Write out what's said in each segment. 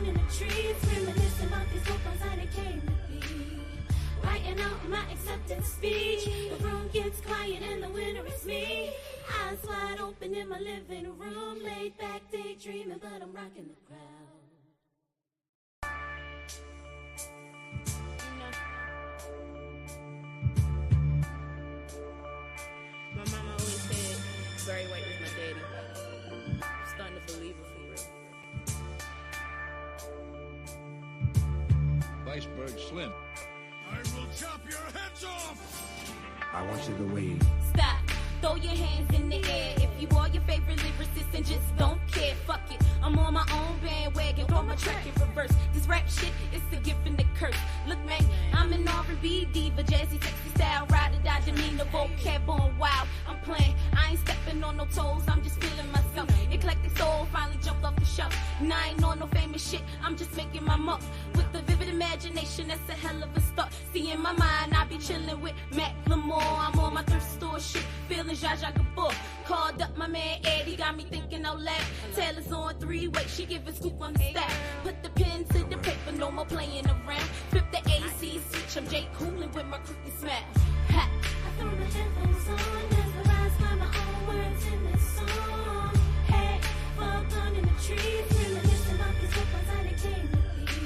in the trees, reminiscing about these hopes that it came to be. Writing out my acceptance speech. The room gets quiet and the winner is me. Eyes wide open in my living room, laid back daydreaming, but I'm rocking the crowd. My mama always said Barry White was my daddy. I'm starting to believe it for real. Iceberg Slim. I will chop your heads off! I want you to wave. Stop, throw your hands in the air if you are your favorite lyricist and just don't care. Fuck it, I'm on my own bandwagon, throw my track in reverse. This rap shit is a gift and a curse. Look man, I'm an R&B diva, jazzy, sexy style, ride or die, demeanor, vocab on wild. I'm playing, I ain't stepping on no toes, I'm just feeling myself. Eclectic soul finally jumped off the shelf. And I ain't on no famous shit, I'm just making my mark. With the vivid imagination, that's a hell of a start. See in my mind, I be chilling with Mac Lamore. I'm on my thrift store shit, feeling Jaja Gabor. Called up my man Eddie, got me thinking out loud. Taylor's on 3-way, she giving scoop on the stack. Put the pen to the paper, no more playing around. Flip the AC switch, I'm Jay Coolin with my crooked smile. Ha! I throw my headphones on, mesmerized by my own words in this song. Hey, fall down in the trees, reminiscing about these hopes that it came to be.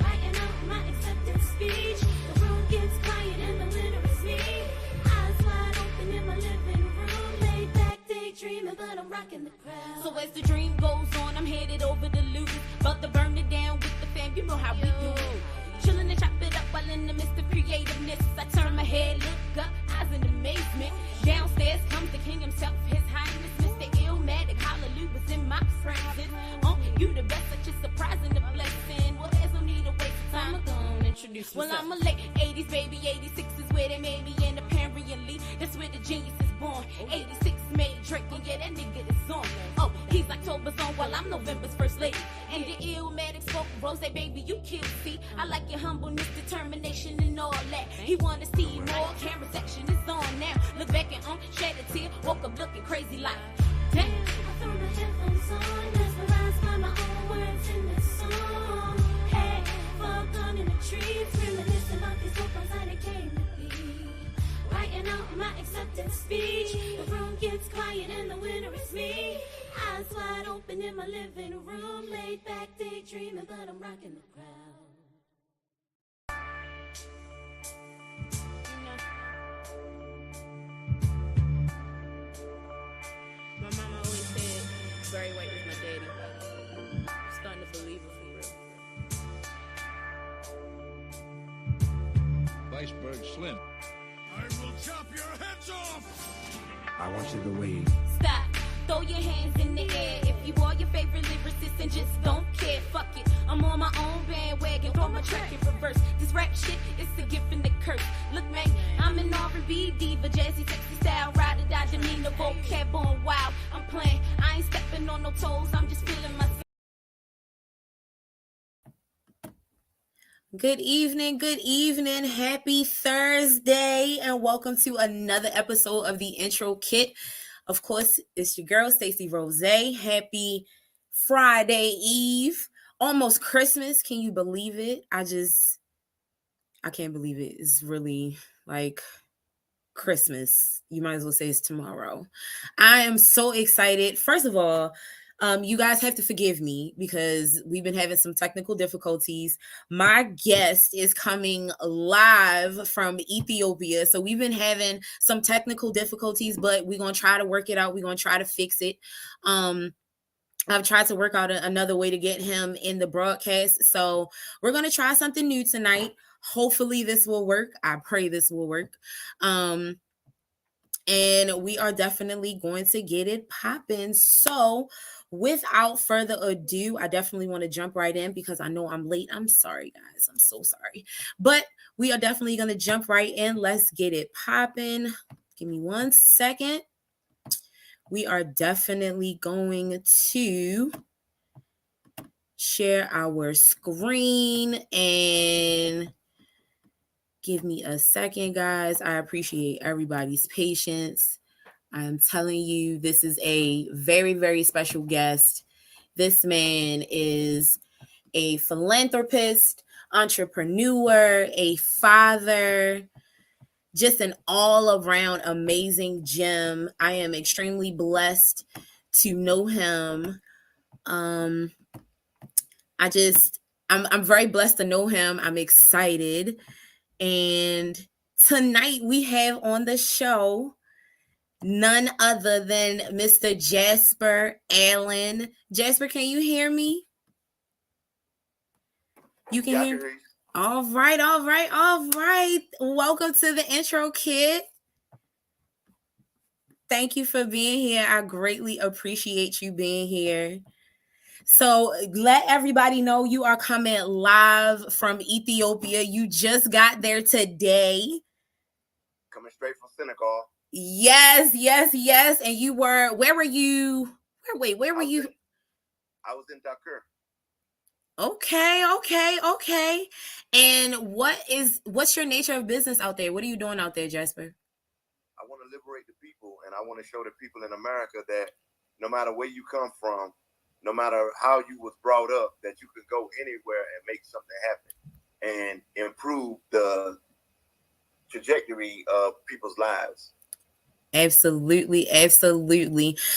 Writing out my acceptance speech. The room gets quiet and the winner is me. Eyes wide open in my living room, laid back daydreaming, but I'm rocking the crowd. So as the dream goes on, I'm headed over to Louis, about to burn it down with the fam. You know how we do it. Chillin' and chop it up while in the midst of creativeness. I turn my head, look up, eyes in amazement. Downstairs comes the king himself, his highness, Mr. Illmatic. Hallelujah was in my presence. Oh, you the best, such a surprise and a blessing. Well, there's no need to waste time. I'm gonna introduce myself. Well, I'm a late 80s baby, 86 is where they made me, and apparently that's where the genius is born. 86 made Drake, and yeah, that nigga is on. Oh, he's October's on while I'm November's first lady. And the Illmatic spoke Rose, baby, you kill see. I like your humbleness, determination, and all that. He wanna see more, camera section is on now. Look back and shed a tear, woke up looking crazy like damn. I throw my headphones on, mesmerized by my own words in this song. Hey, fall down in the trees, reminiscing about these hopes that it came to be. Writing out my acceptance speech. The room gets quiet and the winner is me. Eyes wide open in my living room, laid back daydreaming, but I'm rocking the crowd. My mama always said Barry White was my daddy. I'm starting to believe it for real. Iceberg Slim. I will chop your heads off! I want you to wave. Stop, throw your hands in the air if you are your favorite lyricist and just don't care. Fuck it, I'm on my own bandwagon, throw my track in reverse. This rap shit is a gift and a curse. Look man, I'm an R&B diva, jazzy, sexy style, ride or die, demeanor, vocab on wild. I'm playing, I ain't stepping on no toes, I'm just feeling myself. Good evening, happy Thursday, and welcome to another episode of the IntroKit. Of course, it's your girl, Stacey Rose. Happy Friday Eve, almost Christmas. Can you believe it? I can't believe it. It's really like Christmas. You might as well say it's tomorrow. I am so excited. First of all, you guys have to forgive me because we've been having some technical difficulties. My guest is coming live from Ethiopia. So we've been having some technical difficulties, but we're going to try to work it out. We're going to try to fix it. I've tried to work out another way to get him in the broadcast. So we're going to try something new tonight. Hopefully this will work. I pray this will work. And we are definitely going to get it popping. So without further ado, I definitely want to jump right in because I know I'm late. I'm sorry, guys. I'm so sorry. But we are definitely going to jump right in. Let's get it popping. Give me 1 second. We are definitely going to share our screen and give me a second, guys. I appreciate everybody's patience. I'm telling you, this is a very, very special guest. This man is a philanthropist, entrepreneur, a father, just an all-around amazing gem. I am extremely blessed to know him. I'm very blessed to know him. I'm excited. And tonight we have on the show none other than Mr. Jasper Allen. Jasper, can you hear me? You can hear me? All right. Welcome to the IntroKit. Thank you for being here. I greatly appreciate you being here. So let everybody know you are coming live from Ethiopia. You just got there today. Coming straight from Senegal. Yes. And where were you? Where were you? I was in Dakar. Okay. And what's your nature of business out there? What are you doing out there, Jasper? I want to liberate the people, and I want to show the people in America that no matter where you come from, no matter how you was brought up, that you can go anywhere and make something happen and improve the trajectory of people's lives. Absolutely.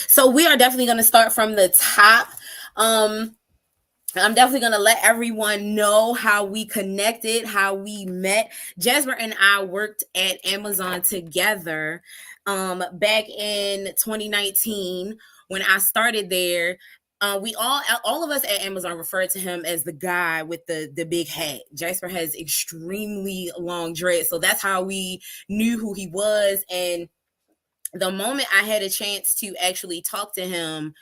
So we are definitely going to start from the top. I'm definitely going to let everyone know how we connected, how we met. Jasper and I worked at Amazon together back in 2019 when I started there. We all of us at Amazon referred to him as the guy with the big hat. Jasper has extremely long dreads, so that's how we knew who he was. And the moment I had a chance to actually talk to him,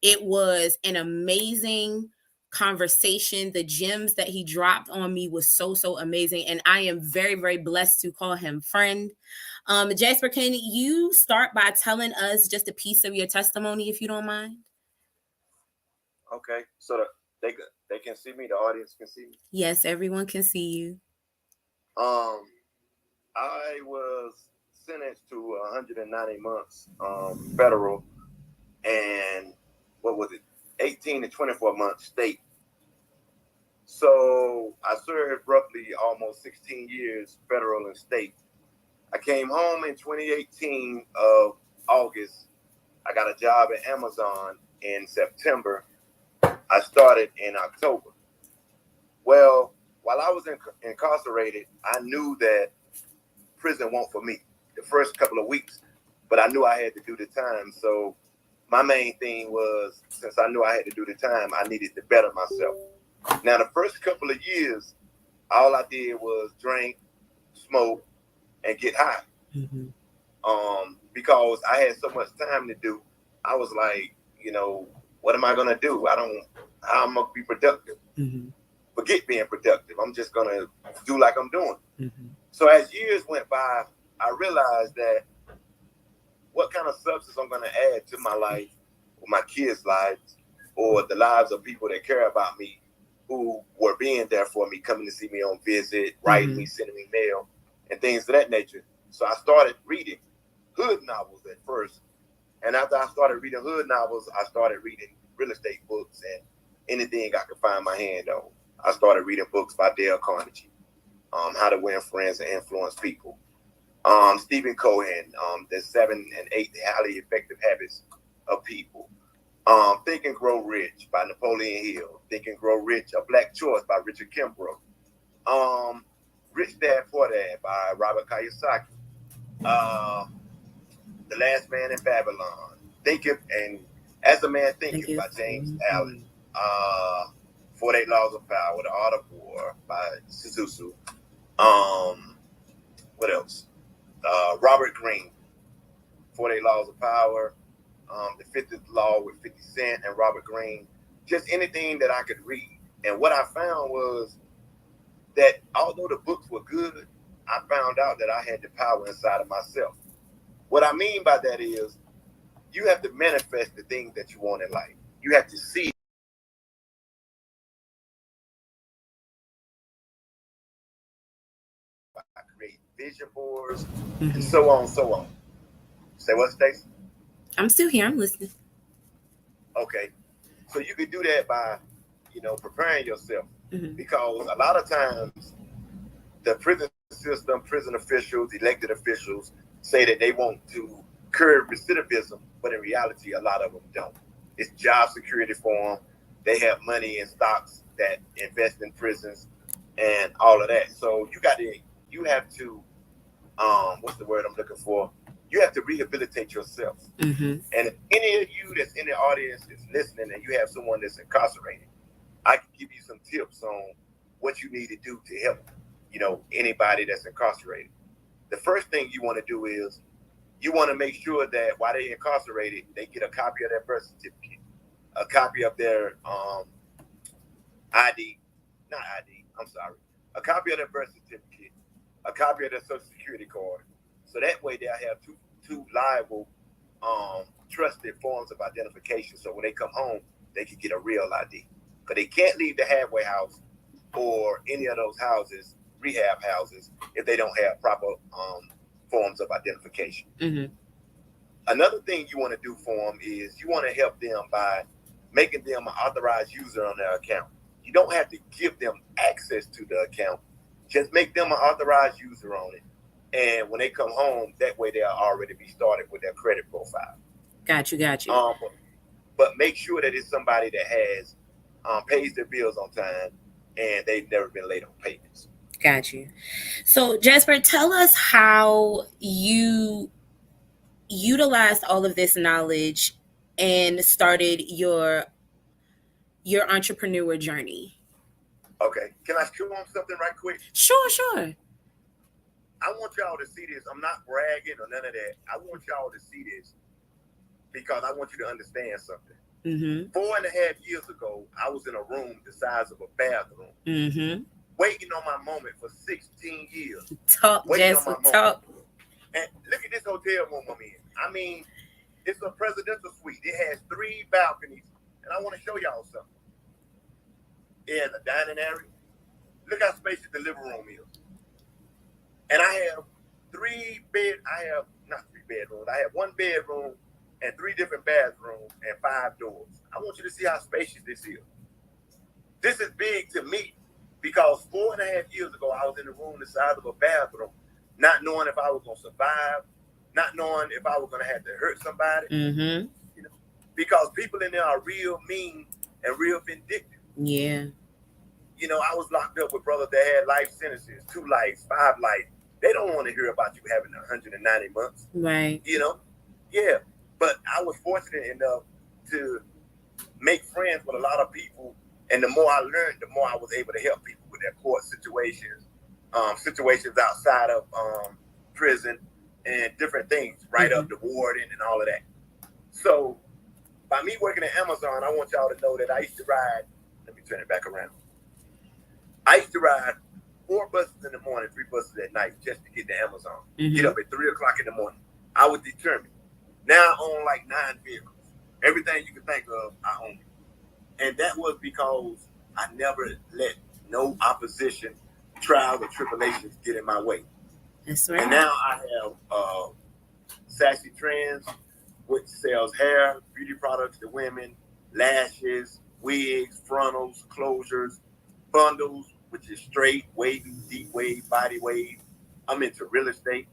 it was an amazing conversation. The gems that he dropped on me was so amazing, and I am very, very blessed to call him friend. Jasper, can you start by telling us just a piece of your testimony, if you don't mind? Okay, so they can see me. The audience can see me. Yes, everyone can see you. I was sentenced to 190 months federal, and what was it, 18 to 24 months state. So I served roughly almost 16 years federal and state. I came home in 2018 of August. I got a job at Amazon in September. I started in October. Well, while I was incarcerated, I knew that prison won't for me the first couple of weeks, but I knew I had to do the time. So my main thing was, since I knew I had to do the time, I needed to better myself. Now, the first couple of years, all I did was drink, smoke, and get high. Mm-hmm. Because I had so much time to do. I was like, what am I gonna do? How am I gonna be productive? Mm-hmm. Forget being productive. I'm just gonna do like I'm doing. Mm-hmm. So as years went by, I realized that what kind of substance I'm gonna add to my life, or my kids' lives, or the lives of people that care about me, who were being there for me, coming to see me on visit, writing me, sending me mail, and things of that nature. So I started reading hood novels at first. And after I started reading hood novels, I started reading real estate books and anything I could find my hand on. I started reading books by Dale Carnegie, How to Win Friends and Influence People. Stephen Cohen, The 7 and 8 Highly Effective Habits of People. Think and Grow Rich by Napoleon Hill. Think and Grow Rich, A Black Choice by Richard Kimbrough. Rich Dad Poor Dad by Robert Kiyosaki. The Last Man in Babylon. And As a Man Thinketh by James Allen. 48 Laws of Power, The Art of War by Suzuki. What else? Robert Greene, 48 Laws of Power, The 50th Law with 50 Cent and Robert Greene. Just anything that I could read. And what I found was that although the books were good, I found out that I had the power inside of myself. What I mean by that is you have to manifest the things that you want in life. You have to see. I create vision boards and so on. Say what, Stacey? I'm still here. I'm listening. Okay. So you could do that by preparing yourself. Mm-hmm. Because a lot of times the prison system, prison officials, elected officials say that they want to curb recidivism, but in reality, a lot of them don't. It's job security for them. They have money in stocks that invest in prisons and all of that. So you have to, what's the word I'm looking for? You have to rehabilitate yourself. Mm-hmm. And if any of you that's in the audience is listening and you have someone that's incarcerated, I can give you some tips on what you need to do to help, anybody that's incarcerated. The first thing you want to do is you want to make sure that while they're incarcerated, they get a copy of their birth certificate, a copy of their a copy of their birth certificate, a copy of their social security card. So that way they'll have two liable, trusted forms of identification. So when they come home, they can get a real ID. Because they can't leave the halfway house or any of those houses, rehab houses, if they don't have proper forms of identification. Mm-hmm. Another thing you want to do for them is you want to help them by making them an authorized user on their account. You don't have to give them access to the account. Just make them an authorized user on it. And when they come home, that way they'll already be started with their credit profile. Got you. But make sure that it's somebody that has pays their bills on time and they've never been late on payments. Got you. So Jasper, tell us how you utilized all of this knowledge and started your entrepreneur journey. Okay. Can I chew on something right quick? Sure. I want y'all to see this. I'm not bragging or none of that. I want y'all to see this because I want you to understand something. Mm-hmm. 4.5 years ago, I was in a room the size of a bathroom, Mm-hmm. waiting on my moment for 16 years. Talk, Jasper, talk. And look at this hotel room I'm in. I mean, it's a presidential suite. It has 3 balconies, and I want to show y'all something. It has a dining area. Look how spacious the living room is. And I have not 3 bedrooms. I have 1 bedroom and 3 different bathrooms and 5 doors. I want you to see how spacious this is. This is big to me because 4.5 years ago, I was in the room the size of a bathroom, not knowing if I was going to survive, not knowing if I was going to have to hurt somebody. Mm-hmm. Because people in there are real mean and real vindictive. Yeah. I was locked up with brothers that had life sentences, 2 lives, 5 lives. They don't want to hear about you having 190 months. Right. Yeah. But I was fortunate enough to make friends with a lot of people. And the more I learned, the more I was able to help people with their court situations, situations outside of prison and different things, write up the warden and all of that. So by me working at Amazon, I want y'all to know that I used to ride, let me turn it back around. I used to ride 4 buses in the morning, 3 buses at night just to get to Amazon. Mm-hmm. Get up at 3 o'clock in the morning. I was determined. Now I own like 9 vehicles. Everything you can think of, I own it. And that was because I never let no opposition, trials, or tribulations get in my way. That's right. And now I have Sassy Trends, which sells hair, beauty products to women, lashes, wigs, frontals, closures, bundles, which is straight, wavy, deep wave, body wave. I'm into real estate,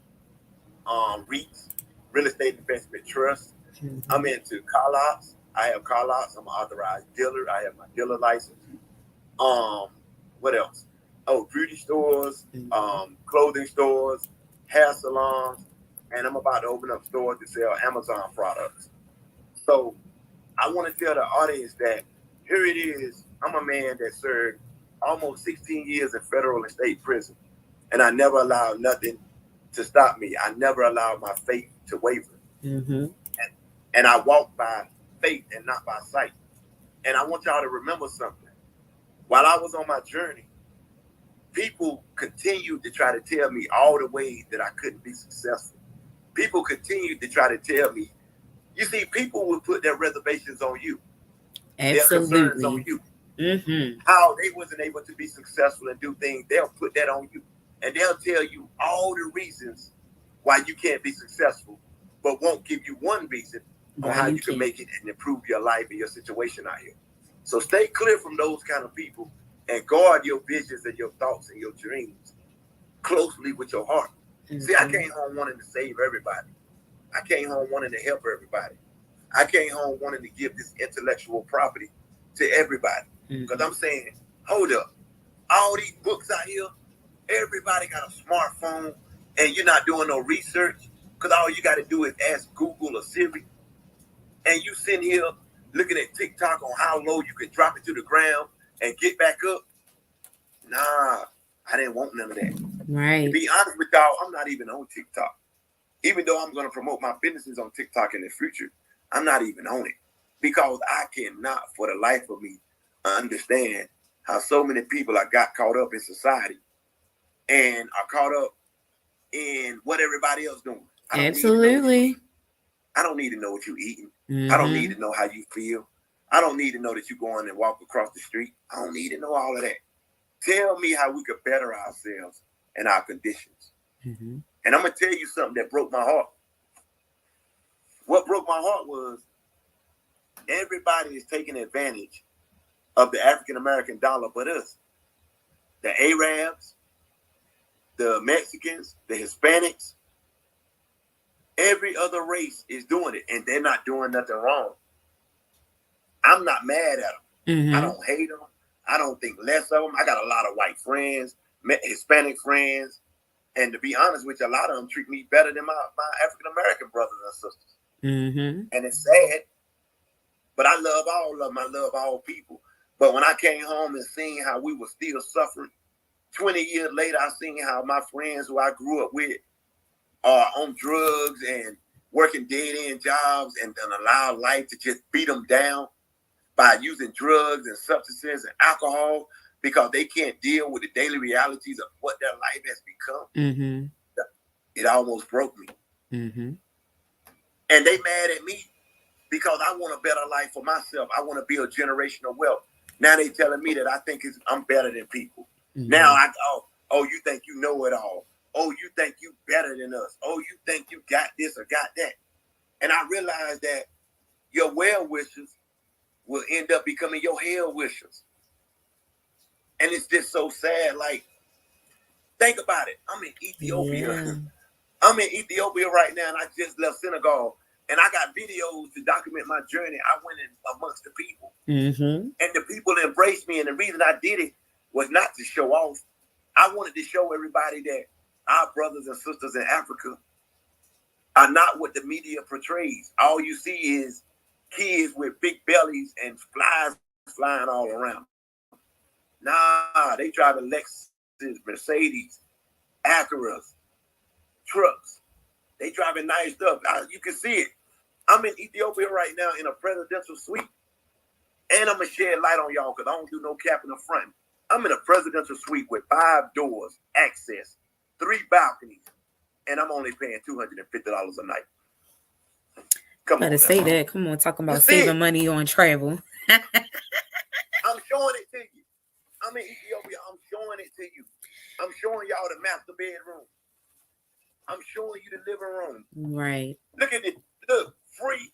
REITs, real estate investment trust. Mm-hmm. I'm into car lots. I have car lots. I'm an authorized dealer. I have my dealer license. What else? Oh, beauty stores, clothing stores, hair salons, and I'm about to open up stores to sell Amazon products. So I want to tell the audience that here it is. I'm a man that served almost 16 years in federal and state prison, and I never allowed nothing to stop me. I never allowed my faith to waver. Mm-hmm. And I walk by faith and not by sight. And I want y'all to remember something. While I was on my journey, people continued to try to tell me all the ways that I couldn't be successful. People continued to try to tell me, you see, people will put their reservations on you. Absolutely. Their concerns on you. Mm-hmm. How they wasn't able to be successful and do things, they'll put that on you. And they'll tell you all the reasons why you can't be successful, but won't give you one reason on how you can make it and improve your life and your situation out here. So stay clear from those kind of people and guard your visions and your thoughts and your dreams closely with your heart. Mm-hmm. See, I came home wanting to save everybody. I came home wanting to help everybody. I came home wanting to give this intellectual property to everybody. Because I'm saying, hold up, all these books out here, everybody got a smartphone and you're not doing no research because all you got to do is ask Google or Siri. And you sitting here looking at TikTok on how low you can drop it to the ground and get back up. Nah, I didn't want none of that. Right. To be honest with y'all, I'm not even on TikTok. Even though I'm going to promote my businesses on TikTok in the future, I'm not even on it because I cannot for the life of me understand how so many people are got caught up in society and are caught up in what everybody else doing. Absolutely. I don't need to know what you're eating. I don't need to know how you feel. I don't need to know that you're going and walk across the street. I don't need to know all of that. Tell me how we could better ourselves and our conditions. And I'm going to tell you something that broke my heart. What broke my heart was everybody is taking advantage of the African-American dollar but us. The Arabs, the Mexicans, the Hispanics, every other race is doing it, and they're not doing nothing wrong. I'm not mad at them. I don't hate them. I don't think less of them. I got a lot of white friends, Hispanic friends, and to be honest with you, a lot of them treat me better than my African-American brothers and sisters. And it's sad, but I love all of them. I love all people. But when I came home and seen how we were still suffering, 20 years later, I seen how my friends who I grew up with are on drugs and working dead-end jobs and allow life to just beat them down by using drugs and substances and alcohol because they can't deal with the daily realities of what their life has become. It almost broke me. And they mad at me because I want a better life for myself. I want to build generational wealth. Now they telling me that I think I'm better than people. Now oh, you think you know it all. Oh, you think you better than us. Oh, you think you got this or got that. And I realized that your well wishers will end up becoming your hell wishers. And it's just so sad. Like, think about it. I'm in Ethiopia. I'm in Ethiopia right now, and I just left Senegal. And I got videos to document my journey. I went in amongst the people. And the people embraced me. And the reason I did it was not to show off. I wanted to show everybody that our brothers and sisters in Africa are not what the media portrays. All you see is kids with big bellies and flies flying all around. Nah, they driving Lexus, Mercedes, Acuras, trucks. They driving nice stuff. You can see it. I'm in Ethiopia right now in a presidential suite. And I'm going to shed light on y'all because I don't do no cap in the front. I'm in a presidential suite with 5 doors, access, 3 balconies, and I'm only paying $250 a night. Come on. Better say that. Come on, talking about saving money on travel. I'm showing it to you. I'm in Ethiopia. I'm showing it to you. I'm showing y'all the master bedroom. I'm showing you the living room. Right. Look at it. Look, free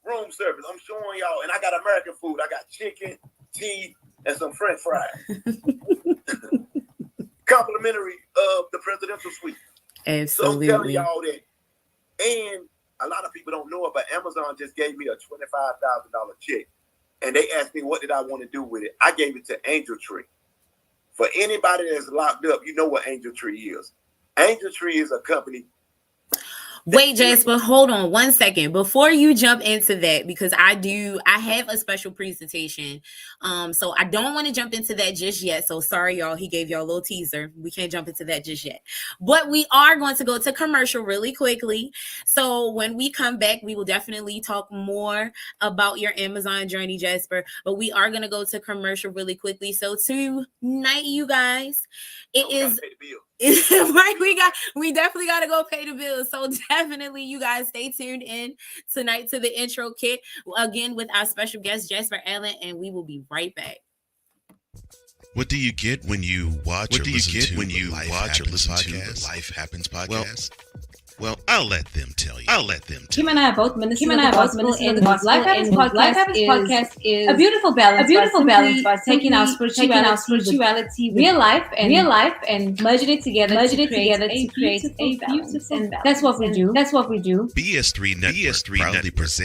room service. I'm showing y'all, and I got American food. I got chicken, tea, and some French fries. Complimentary of the presidential suite. Absolutely. So I'm telling y'all that. And a lot of people don't know it, but Amazon just gave me a $25,000 check. And they asked me, what did I want to do with it? I gave it to Angel Tree. For anybody that's locked up, you know what Angel Tree is. Angel Tree is a company. Wait, Jasper, hold on 1 second before you jump into that, because I have a special presentation. So I don't want to jump into that just yet. So sorry, y'all. He gave y'all a little teaser. We can't jump into that just yet, but we are going to go to commercial really quickly. So when we come back, we will definitely talk more about your Amazon journey, Jasper, but we are going to go to commercial really quickly. So tonight, you guys, it is right. We definitely got to go pay the bills. So definitely, you guys stay tuned in tonight to the intro kit again with our special guest Jasper Allen, and we will be right back. What do you get when you watch or listen to the Life Happens podcast? Well, I'll let them tell you. Kim and I are both ministers of the gospel, and Life Happens podcast is a beautiful balance by taking our spirituality, real life, and merging it together to create a balance. And that's what we do. BS3 Network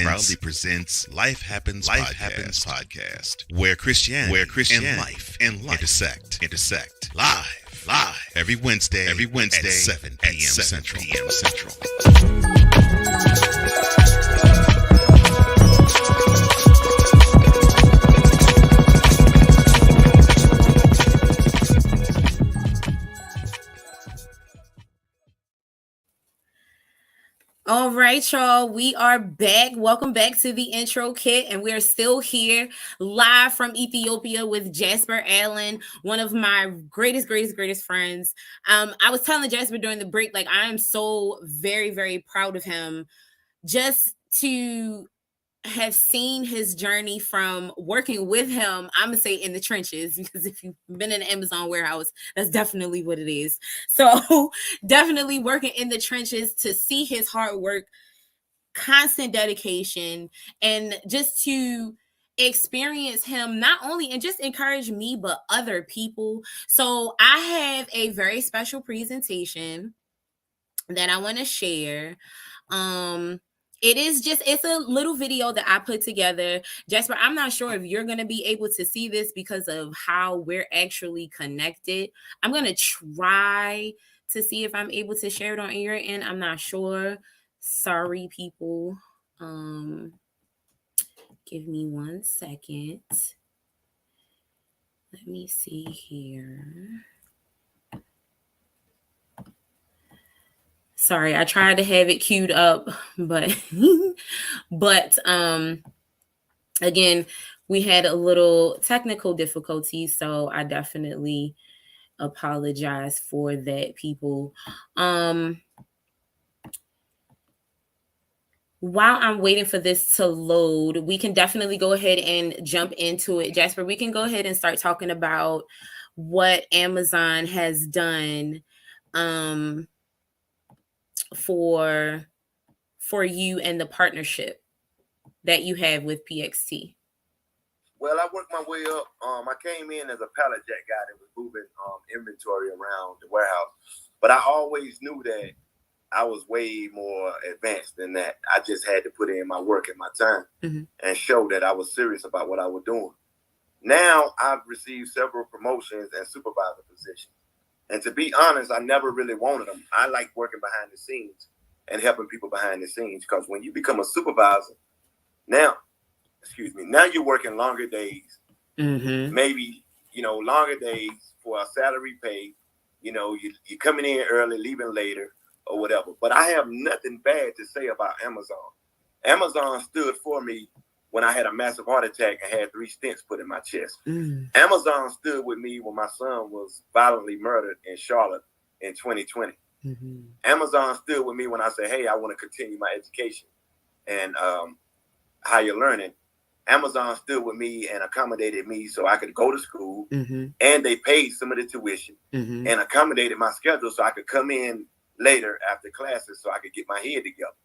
proudly presents Life Happens podcast, where Christianity and life intersect live every Wednesday at 7 p.m. Central. All right, y'all. We are back. Welcome back to the Intro Kit, and we're still here live from Ethiopia with Jasper Allen, one of my greatest friends. I was telling Jasper during the break, like, I am so very, very proud of him just to have seen his journey from working with him. I'm gonna say in the trenches, because if you've been in the Amazon warehouse, that's definitely what it is. So definitely working in the trenches, to see his hard work, constant dedication, and just to experience him not only and just encourage me but other people. So I have a very special presentation that I want to share. It's a little video that I put together. Jasper, I'm not sure if you're going to be able to see this because of how we're actually connected. I'm going to try to see if I'm able to share it on your end. I'm not sure. Sorry, people. Give me 1 second. Let me see here. Sorry, I tried to have it queued up, but again, we had a little technical difficulty, so I definitely apologize for that, people. While I'm waiting for this to load, we can definitely go ahead and jump into it. Jasper, we can go ahead and start talking about what Amazon has done for you and the partnership that you have with PXT. Well, I worked my way up. I came in as a pallet jack guy that was moving inventory around the warehouse, but I always knew that I was way more advanced than that. I just had to put in my work and my time and show that I was serious about what I was doing. Now I've received several promotions and supervisor positions. And to be honest, I never really wanted them. I like working behind the scenes and helping people behind the scenes, because when you become a supervisor, now you're working longer days, maybe, longer days for a salary pay. You're coming in early, leaving later, or whatever. But I have nothing bad to say about Amazon. Amazon stood for me when I had a massive heart attack and had 3 stents put in my chest. Amazon stood with me when my son was violently murdered in Charlotte in 2020. Amazon stood with me when I said, hey, I want to continue my education and higher learning. Amazon stood with me and accommodated me so I could go to school, and they paid some of the tuition and accommodated my schedule so I could come in later after classes so I could get my head together.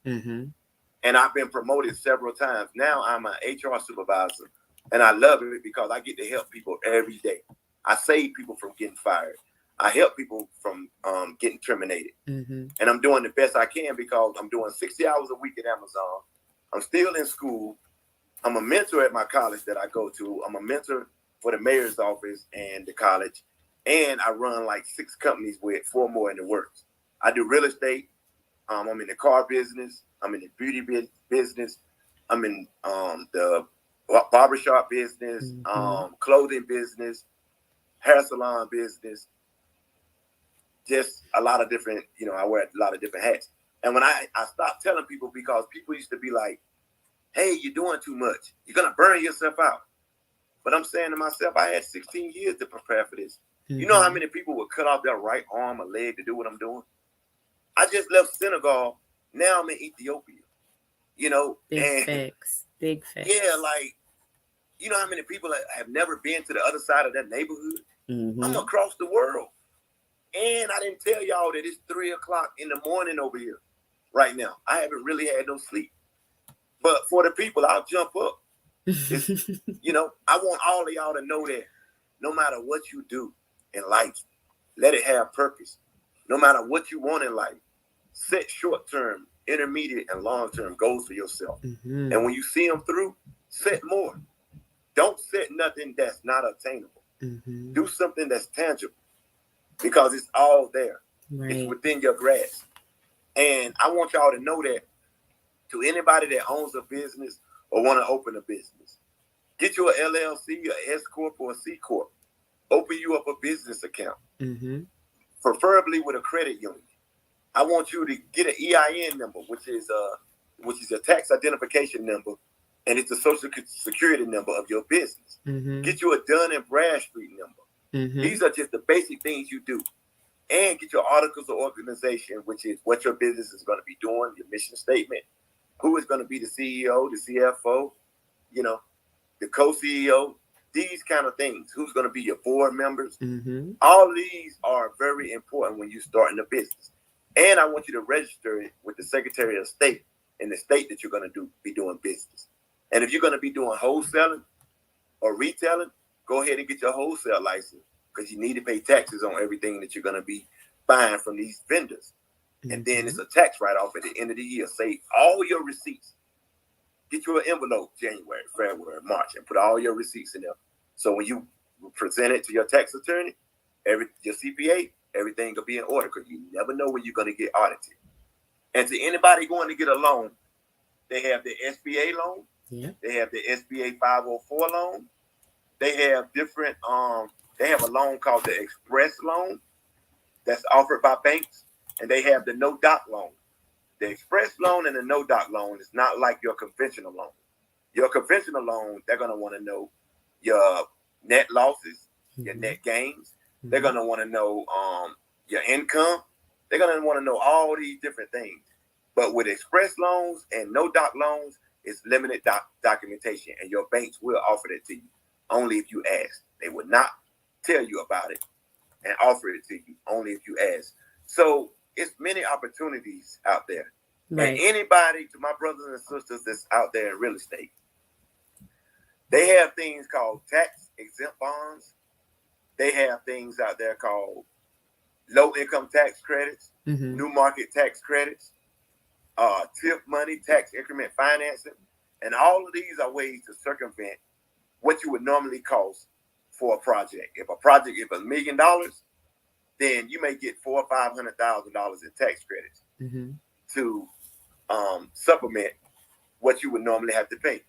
And I've been promoted several times. Now I'm an HR supervisor, and I love it because I get to help people every day. I save people from getting fired. I help people from getting terminated. And I'm doing the best I can because I'm doing 60 hours a week at Amazon. I'm still in school. I'm a mentor at my college that I go to. I'm a mentor for the mayor's office and the college. And I run like 6 companies with 4 more in the works. I do real estate. I'm in the car business. I'm in the beauty business. I'm in the barbershop business, clothing business, hair salon business. Just a lot of different, I wear a lot of different hats. And when I stopped telling people, because people used to be like, hey, you're doing too much. You're going to burn yourself out. But I'm saying to myself, I had 16 years to prepare for this. You know how many people would cut off their right arm or leg to do what I'm doing? I just left Senegal. Now I'm in Ethiopia, Big facts. Yeah, like, you know how many people have never been to the other side of that neighborhood? I'm across the world. And I didn't tell y'all that it's 3:00 in the morning over here. right now. I haven't really had no sleep. But for the people, I'll jump up. You know, I want all of y'all to know that no matter what you do in life, let it have purpose. No matter what you want in life, set short-term, intermediate, and long-term goals for yourself. Mm-hmm. And when you see them through, set more. Don't set nothing that's not attainable. Mm-hmm. Do something that's tangible because it's all there. Right. It's within your grasp. And I want y'all to know that to anybody that owns a business or want to open a business, get you an LLC, an S Corp, or a C Corp. Open you up a business account, mm-hmm. preferably with a credit union. I want you to get an EIN number, which is a tax identification number, and it's the social security number of your business. Mm-hmm. Get you a Dun and Bradstreet number. Mm-hmm. These are just the basic things you do. And get your articles of organization, which is what your business is going to be doing, your mission statement, who is going to be the CEO, the CFO, you know, the co-CEO, these kind of things. Who's going to be your board members? Mm-hmm. All of these are very important when you're starting a business. And I want you to register it with the Secretary of State in the state that you're going to be doing business. And if you're going to be doing wholesaling or retailing, go ahead and get your wholesale license because you need to pay taxes on everything that you're going to be buying from these vendors. Mm-hmm. And then it's a tax write-off at the end of the year. Save all your receipts. Get you an envelope January, February, March, and put all your receipts in there. So when you present it to your tax attorney, your CPA, everything will be in order because you never know when you're going to get audited. And to anybody going to get a loan, they have the SBA loan. Yeah. They have the SBA 504 loan. They have different, they have a loan called the Express loan that's offered by banks. And they have the no-doc loan. The Express loan and the no-doc loan is not like your conventional loan. Your conventional loan, they're going to want to know your net losses, mm-hmm. your net gains. Mm-hmm. They're going to want to know your income. They're going to want to know all these different things. But with Express loans and no-doc loans, it's limited documentation, and your banks will offer it to you only if you ask. They would not tell you about it and offer it to you only if you ask. So it's many opportunities out there. Right. And anybody, to my brothers and sisters that's out there in real estate, they have things called tax exempt bonds. They have things out there called low income tax credits, mm-hmm. new market tax credits, TIF money, tax increment financing. And all of these are ways to circumvent what you would normally cost for a project. If a project is $1 million, then you may get $400,000 or $500,000 in tax credits mm-hmm. to supplement what you would normally have to pay,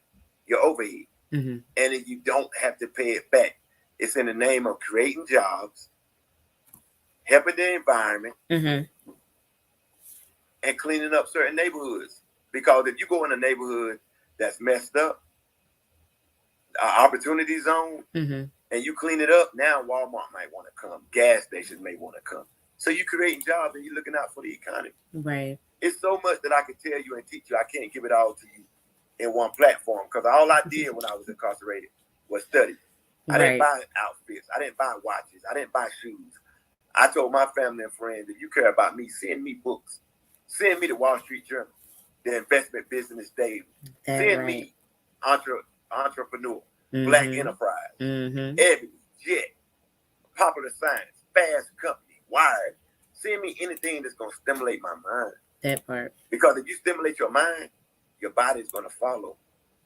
your overhead. Mm-hmm. And if you don't have to pay it back, it's in the name of creating jobs, helping the environment, mm-hmm. and cleaning up certain neighborhoods. Because if you go in a neighborhood that's messed up, opportunity zone, mm-hmm. and you clean it up, now Walmart might want to come. Gas stations may want to come. So you're creating jobs and you're looking out for the economy. Right. It's so much that I can tell you and teach you. I can't give it all to you in one platform because all I did when I was incarcerated was study. I didn't buy outfits. I didn't buy watches. I didn't buy shoes. I told my family and friends, if you care about me, send me books. Send me the Wall Street Journal, the Investment Business Daily. Send me Entrepreneur, mm-hmm. Black Enterprise, mm-hmm. Ebony, Jet, Popular Science, Fast Company, Wired. Send me anything that's going to stimulate my mind. That part. Because if you stimulate your mind, your body's going to follow.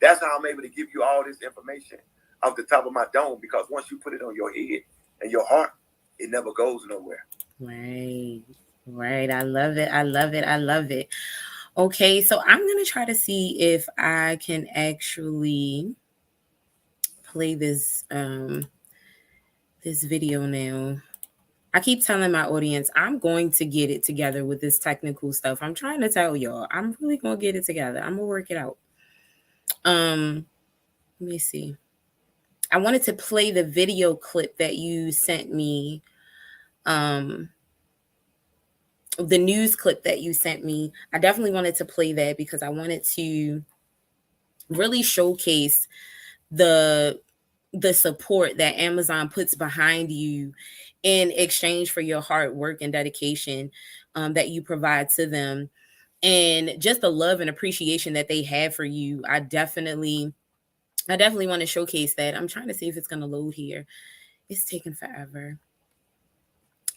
That's how I'm able to give you all this information off the top of my dome, because once you put it on your head and your heart, it never goes nowhere. Right. Right. I love it. I love it. I love it. Okay. So I'm going to try to see if I can actually play this, this video now. I keep telling my audience, I'm going to get it together with this technical stuff. I'm trying to tell y'all, I'm really going to get it together. I'm going to work it out. Let me see. I wanted to play the video clip that you sent me. The news clip that you sent me. I definitely wanted to play that because I wanted to really showcase the support that Amazon puts behind you in exchange for your hard work and dedication that you provide to them. and just the love and appreciation that they have for you. I definitely want to showcase that. I'm trying to see if it's going to load here. It's taking forever.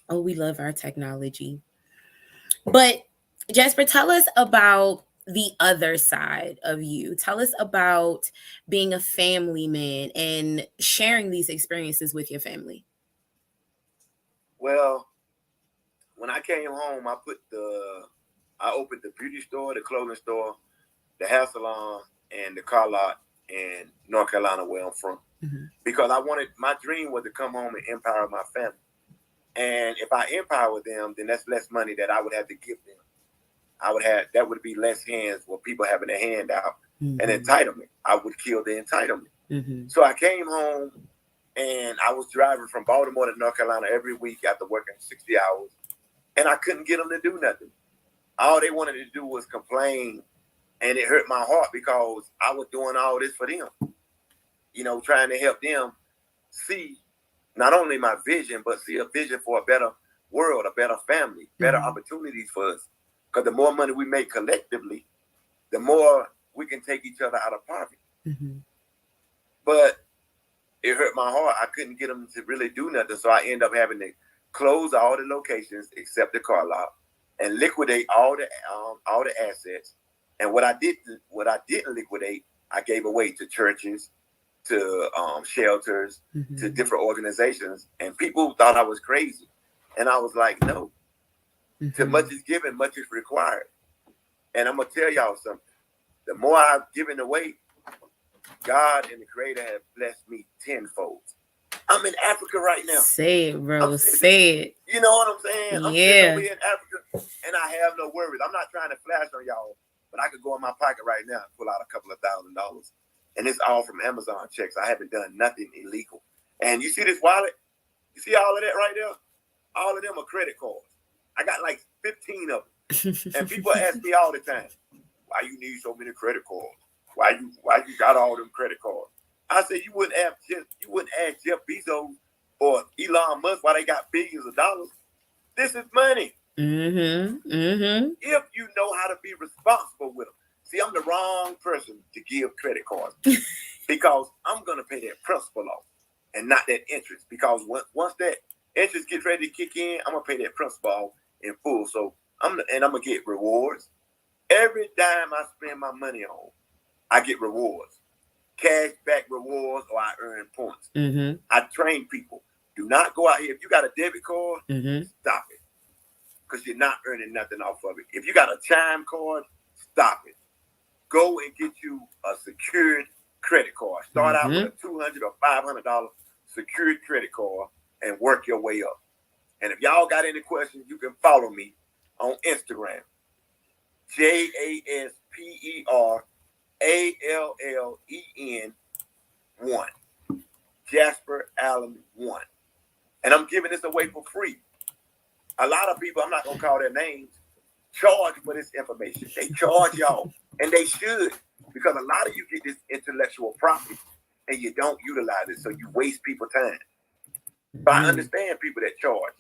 Oh, we love our technology. But Jasper, tell us about the other side of you. Tell us about being a family man and sharing these experiences with your family. Well, when I came home, I opened the beauty store, the clothing store, the hair salon, and the car lot in North Carolina, where I'm from. Mm-hmm. Because my dream was to come home and empower my family. And if I empower them, then that's less money that I would have to give them. That would be less hands where people having a hand out. Mm-hmm. An entitlement. I would kill the entitlement. Mm-hmm. So I came home and I was driving from Baltimore to North Carolina every week after working 60 hours. And I couldn't get them to do nothing. All they wanted to do was complain. And it hurt my heart because I was doing all this for them. You know, trying to help them see not only my vision, but see a vision for a better world, a better family, better opportunities for us. Because the more money we make collectively, the more we can take each other out of poverty. Mm-hmm. But it hurt my heart. I couldn't get them to really do nothing. So I ended up having to close all the locations except the car lot and liquidate all the assets. And what I didn't liquidate, I gave away to churches, to shelters, mm-hmm. to different organizations. And people thought I was crazy. And I was like, no. Mm-hmm. Too much is given, much is required. And I'm going to tell y'all something. The more I've given away, God and the Creator have blessed me tenfold. I'm in Africa right now. Say it, bro. Say it. You know what I'm saying? I'm sitting over here in Africa, and I have no worries. I'm not trying to flash on y'all, but I could go in my pocket right now and pull out a couple of $1,000. And it's all from Amazon checks. I haven't done nothing illegal. And you see this wallet? You see all of that right there? All of them are credit cards. I got like 15 of them. And people ask me all the time, why you need so many credit cards? Why you got all them credit cards? I said you wouldn't ask Jeff Bezos or Elon Musk why they got billions of dollars. This is money. Mm-hmm. Mm-hmm. If you know how to be responsible with them. See, I'm the wrong person to give credit cards because I'm gonna pay that principal off and not that interest. Because once that interest gets ready to kick in, I'm gonna pay that principal off in full. So I'm gonna get rewards. Every dime I spend my money on, I get rewards. Cash back rewards, or I earn points. Mm-hmm. I train people. Do not go out here. If you got a debit card, stop it. Because you're not earning nothing off of it. If you got a Chime card, stop it. Go and get you a secured credit card. Start out with a $200 or $500 secured credit card and work your way up. And if y'all got any questions, you can follow me on Instagram. JasperAllen1. Jasper Allen 1. And I'm giving this away for free. A lot of people, I'm not going to call their names, charge for this information. They charge y'all. And they should. Because a lot of you get this intellectual property and you don't utilize it. So you waste people's time. So I understand people that charge.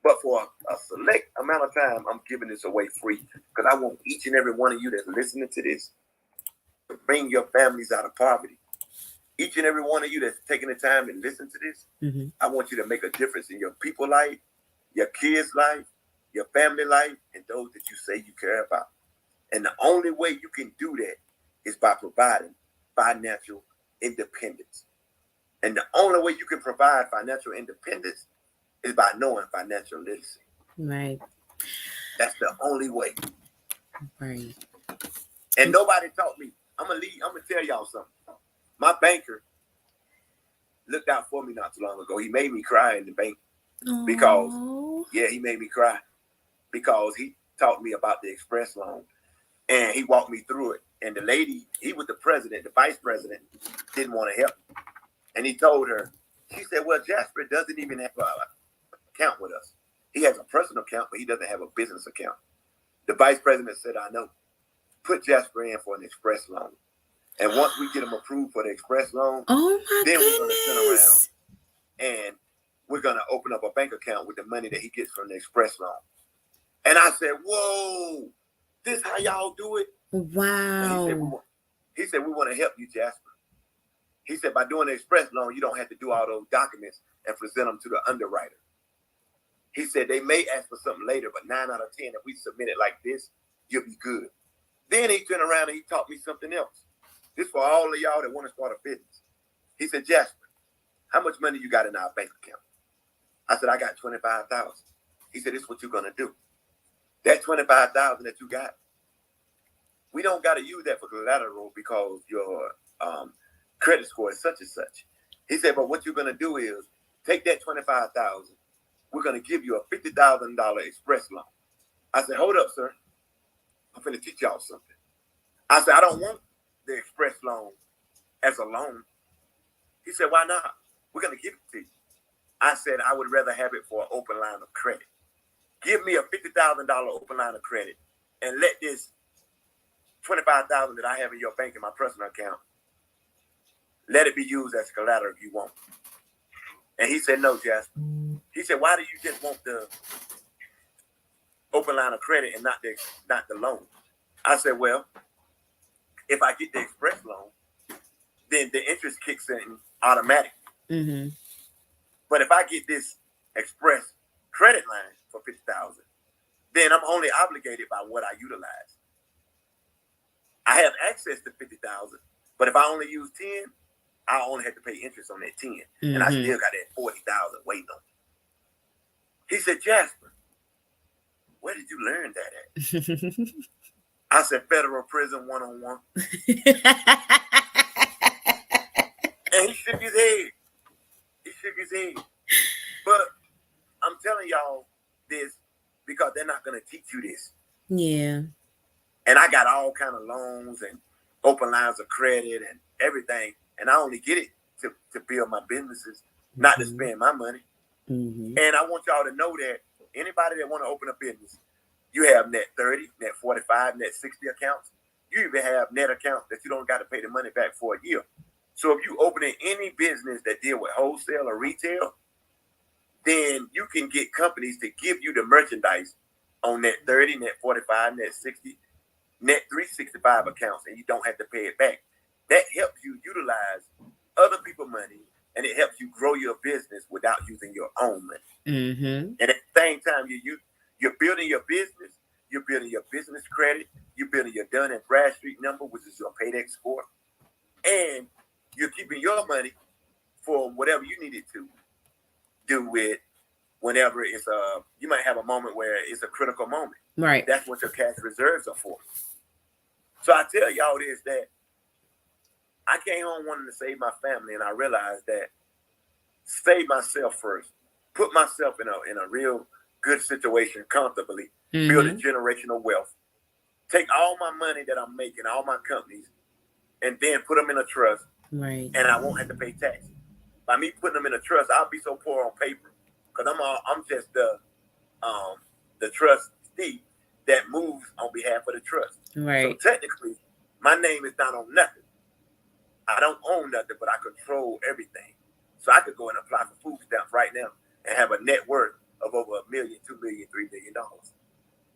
But for a select amount of time, I'm giving this away free. Because I want each and every one of you that's listening to this to bring your families out of poverty. Each and every one of you that's taking the time to listen to this, I want you to make a difference in your people's life, your kids' life, your family life, and those that you say you care about. And the only way you can do that is by providing financial independence. And the only way you can provide financial independence is by knowing financial literacy. Right. That's the only way. Right. And nobody taught me. I'm gonna tell y'all something. My banker looked out for me not too long ago. He made me cry in the bank. Aww. Because he made me cry because he taught me about the express loan and he walked me through it. And the lady, he was the president, the vice president, didn't want to help. And he told her, she said, well, Jasper doesn't even have an account with us. He has a personal account, but he doesn't have a business account. The vice president said, I know. Put Jasper in for an express loan. And once we get him approved for the express loan, then we're going to turn around and we're going to open up a bank account with the money that he gets from the express loan. And I said, whoa, This how y'all do it? Wow. He said, we want to help you, Jasper. He said, by doing the express loan, you don't have to do all those documents and present them to the underwriter. He said, they may ask for something later, but 9 out of 10, if we submit it like this, you'll be good. Then he turned around and he taught me something else. This for all of y'all that want to start a business. He said, Jasper, how much money you got in our bank account? I said, I got $25,000. He said, this is what you're going to do. That $25,000 that you got, we don't got to use that for collateral because your credit score is such and such. He said, but what you're going to do is take that $25,000. We're going to give you a $50,000 express loan. I said, hold up, sir. I'm going to teach y'all something. I said, I don't want the express loan as a loan. He said, why not? We're going to give it to you. I said, I would rather have it for an open line of credit. Give me a $50,000 open line of credit and let this $25,000 that I have in your bank in my personal account, let it be used as collateral if you want. And he said, no, Jasper. He said, why do you just want the open line of credit and not the loan? I said, well, if I get the express loan, then the interest kicks in automatically. Mm-hmm. But if I get this express credit line for $50,000, then I'm only obligated by what I utilize. I have access to $50,000, but if I only use 10, I only have to pay interest on that 10, and I still got that 40,000 waiting on me. He said, Jasper, where did you learn that at? I said, Federal Prison 101. And he shook his head. But I'm telling y'all this because they're not going to teach you this. Yeah. And I got all kind of loans and open lines of credit and everything. And I only get it to build my businesses, not to spend my money. Mm-hmm. And I want y'all to know that anybody that want to open a business, you have net 30, net 45, net 60 accounts. You even have net accounts that you don't got to pay the money back for a year. So if you open any business that deal with wholesale or retail, then you can get companies to give you the merchandise on net 30, net 45, net 60, net 365 accounts, and you don't have to pay it back. That helps you utilize other people's money, and it helps you grow your business without using your own money. Mm-hmm. And at the same time, you're building your business, you're building your business credit, you're building your Dun & Bradstreet number, which is your paydex score, and you're keeping your money for whatever you need it to do with whenever it's you might have a moment where it's a critical moment. Right. That's what your cash reserves are for. So I tell y'all this, that I came home wanting to save my family, and I realized that save myself first, put myself in a real good situation comfortably, build a generational wealth, take all my money that I'm making, all my companies, and then put them in a trust. Right. And I won't have to pay taxes. By me putting them in a trust, I'll be so poor on paper because I'm just the trustee that moves on behalf of the trust. Right. So technically, my name is not on nothing. I don't own nothing, but I control everything. So I could go and apply for food stamps right now and have a net worth of over $1 million, $2 million, $3 million.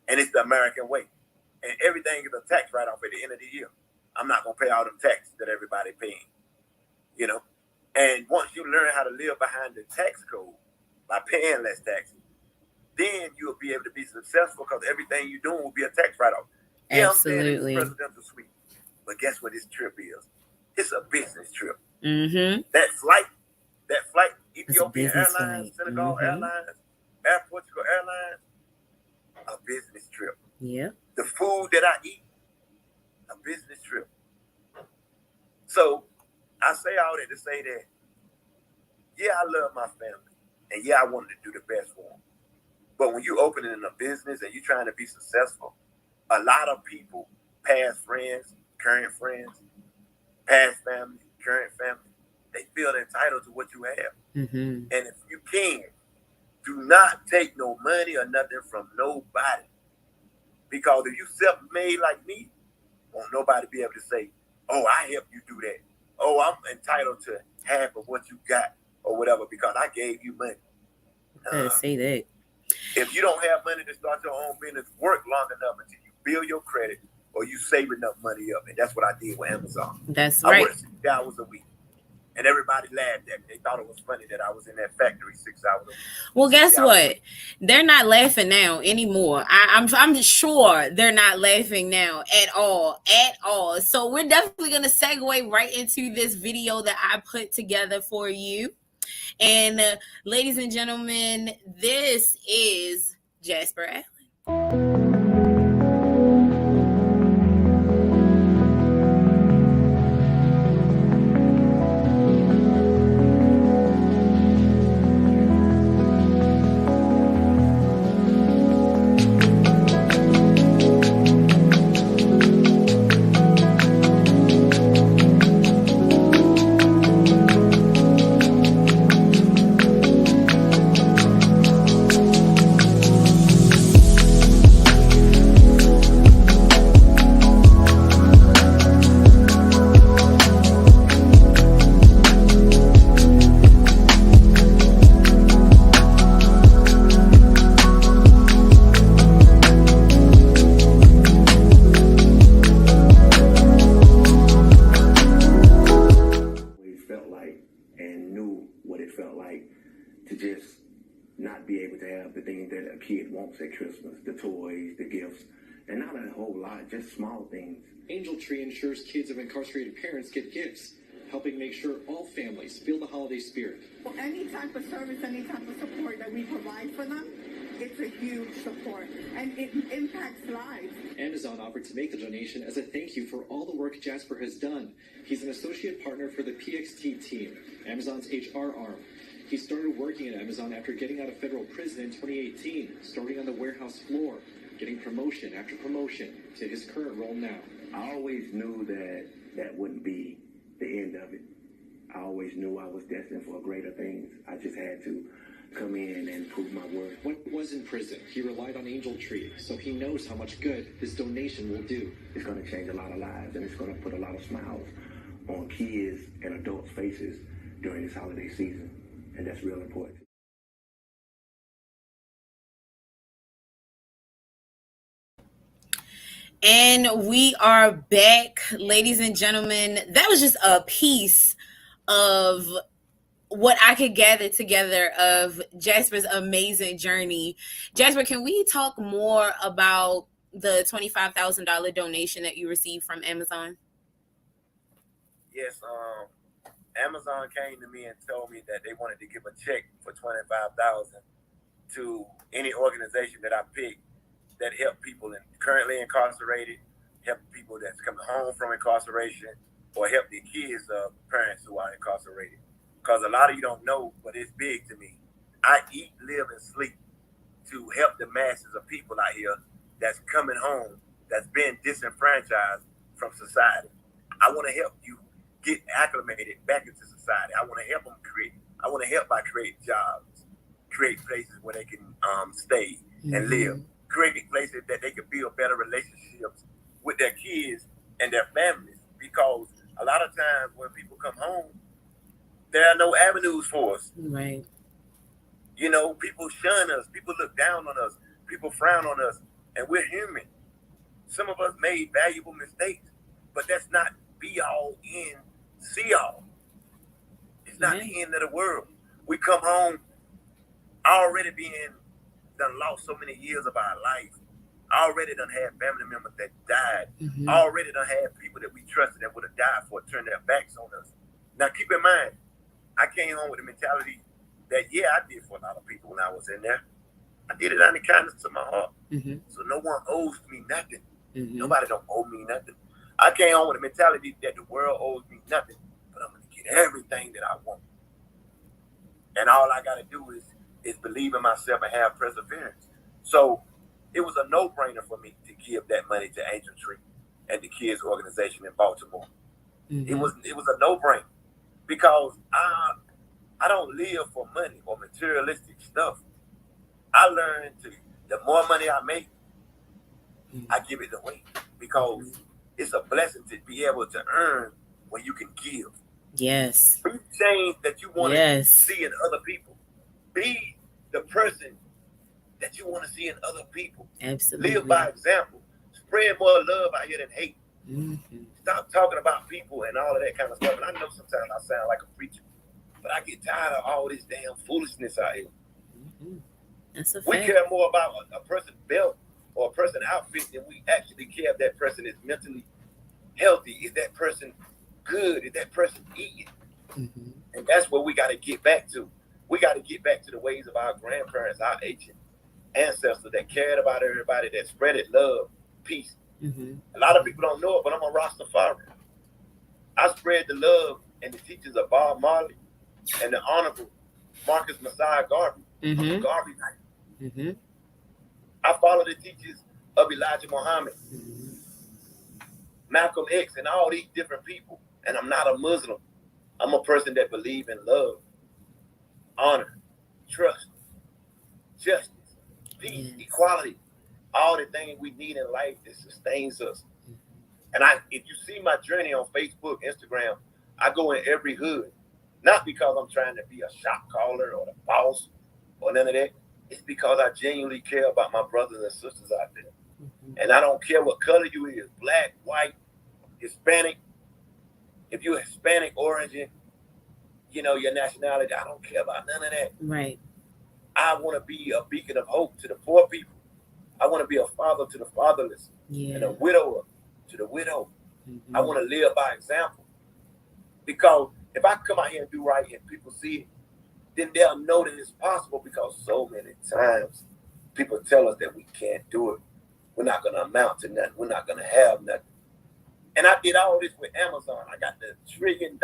And it's the American way. And everything is a tax write-off at the end of the year. I'm not going to pay all them taxes that everybody paying. You know? And once you learn how to live behind the tax code by paying less taxes, then you'll be able to be successful because everything you're doing will be a tax write-off. Yeah, absolutely. I'm saying it's presidential suite. But guess what this trip is? It's a business trip. Mm-hmm. That flight, Ethiopia Airlines, Senegal Airlines, Air Portugal Airlines, a business trip. Yeah. The food that I eat, a business trip. So I say all that to say that, yeah, I love my family. And yeah, I wanted to do the best for them. But when you opening in a business and you're trying to be successful, a lot of people, past friends, current friends, past family, current family, they feel entitled to what you have. Mm-hmm. And if you can, do not take no money or nothing from nobody. Because if you self-made like me, won't nobody be able to say, oh, I helped you do that. Oh, I'm entitled to half of what you got or whatever because I gave you money. Say that. If you don't have money to start your own business, work long enough until you build your credit or you save enough money up. And that's what I did with Amazon. That's I right. worked 6 hours a week. And everybody laughed at me. They thought it was funny that I was in that factory 6 hours a week. Well, guess what? They're not laughing now anymore. I'm sure they're not laughing now at all. So we're definitely going to segue right into this video that I put together for you. And ladies and gentlemen, this is Jasper Allen. At Christmas, the toys, the gifts, and not a whole lot, just small things. Angel Tree ensures kids of incarcerated parents get gifts, helping make sure all families feel the holiday spirit. Well, any type of service, any type of support that we provide for them, it's a huge support, and it impacts lives. Amazon offered to make the donation as a thank you for all the work Jasper has done. He's an associate partner for the PXT team, Amazon's HR arm. He started working at Amazon after getting out of federal prison in 2018, starting on the warehouse floor, getting promotion after promotion to his current role now. I always knew that wouldn't be the end of it. I always knew I was destined for greater things. I just had to come in and prove my worth. When he was in prison, he relied on Angel Tree, so he knows how much good this donation will do. It's going to change a lot of lives, and it's going to put a lot of smiles on kids and adults' faces during this holiday season. And that's real important. And we are back, ladies and gentlemen. That was just a piece of what I could gather together of Jasper's amazing journey. Jasper, can we talk more about the $25,000 donation that you received from Amazon? Yes, Amazon came to me and told me that they wanted to give a check for $25,000 to any organization that I picked that help people currently incarcerated, help people that's coming home from incarceration, or help the kids of parents who are incarcerated. Because a lot of you don't know, but it's big to me. I eat, live, and sleep to help the masses of people out here that's coming home, that's been disenfranchised from society. I want to help you get acclimated back into society. I want to help them I want to help by creating jobs, create places where they can stay and live, create places that they can build better relationships with their kids and their families. Because a lot of times when people come home, there are no avenues for us. Right. You know, people shun us, people look down on us, people frown on us, and we're human. Some of us made valuable mistakes, but that's not be all in, see all. It's not the end of the world. We come home already done lost so many years of our life. Already done had family members that died. Already done had people that we trusted that would have died for turn their backs on us. Now keep in mind, I came home with the mentality that, I did for a lot of people when I was in there. I did it out of the kindness of my heart. So no one owes me nothing. Nobody don't owe me nothing. I came home with the mentality that the world owes me nothing, but I'm going to get everything that I want. And all I got to do is believe in myself and have perseverance. So it was a no-brainer for me to give that money to Angel Tree and the kids organization in Baltimore. It was a no-brainer because I don't live for money or materialistic stuff. I learned the more money I make, I give it away because it's a blessing to be able to earn when you can give. Yes. Be change that you want to see in other people. Be the person that you want to see in other people. Absolutely. Live by example. spread more love out here than hate. Mm-hmm. Stop talking about people and all of that kind of stuff. And I know sometimes I sound like a preacher, but I get tired of all this damn foolishness out here. Mm-hmm. That's a fact. We care more about a person's belt or a person's outfit than we actually care if that person is mentally healthy. Is that person good? Is that person eating? Mm-hmm. And that's what we got to get back to. We got to get back to the ways of our grandparents, our ancient ancestors that cared about everybody, that spread it love, peace. Mm-hmm. A lot of people don't know it, but I'm a Rastafari. I spread the love and the teachings of Bob Marley and the Honorable Marcus Messiah Garvey. Mm-hmm. I'm a Garvey Knight. Mm-hmm. I follow the teachings of Elijah Muhammad, Mm-hmm. Malcolm X, and all these different people. And I'm not a Muslim. I'm a person that believes in love, honor, trust, justice, peace, equality, all the things we need in life that sustains us. And if you see my journey on Facebook, Instagram, I go in every hood, not because I'm trying to be a shot caller or the boss or none of that. It's because I genuinely care about my brothers and sisters out there. Mm-hmm. And I don't care what color you is, black, white, Hispanic. If you're Hispanic origin, you know, your nationality, I don't care about none of that. Right. I want to be a beacon of hope to the poor people. I want to be a father to the fatherless, and a widower to the widow. Mm-hmm. I want to live by example. Because if I come out here and do right and people see it, then they'll know that it's possible, because so many times people tell us that we can't do it. We're not going to amount to nothing. We're not going to have nothing. And I did all this with Amazon. I got the $1 trillion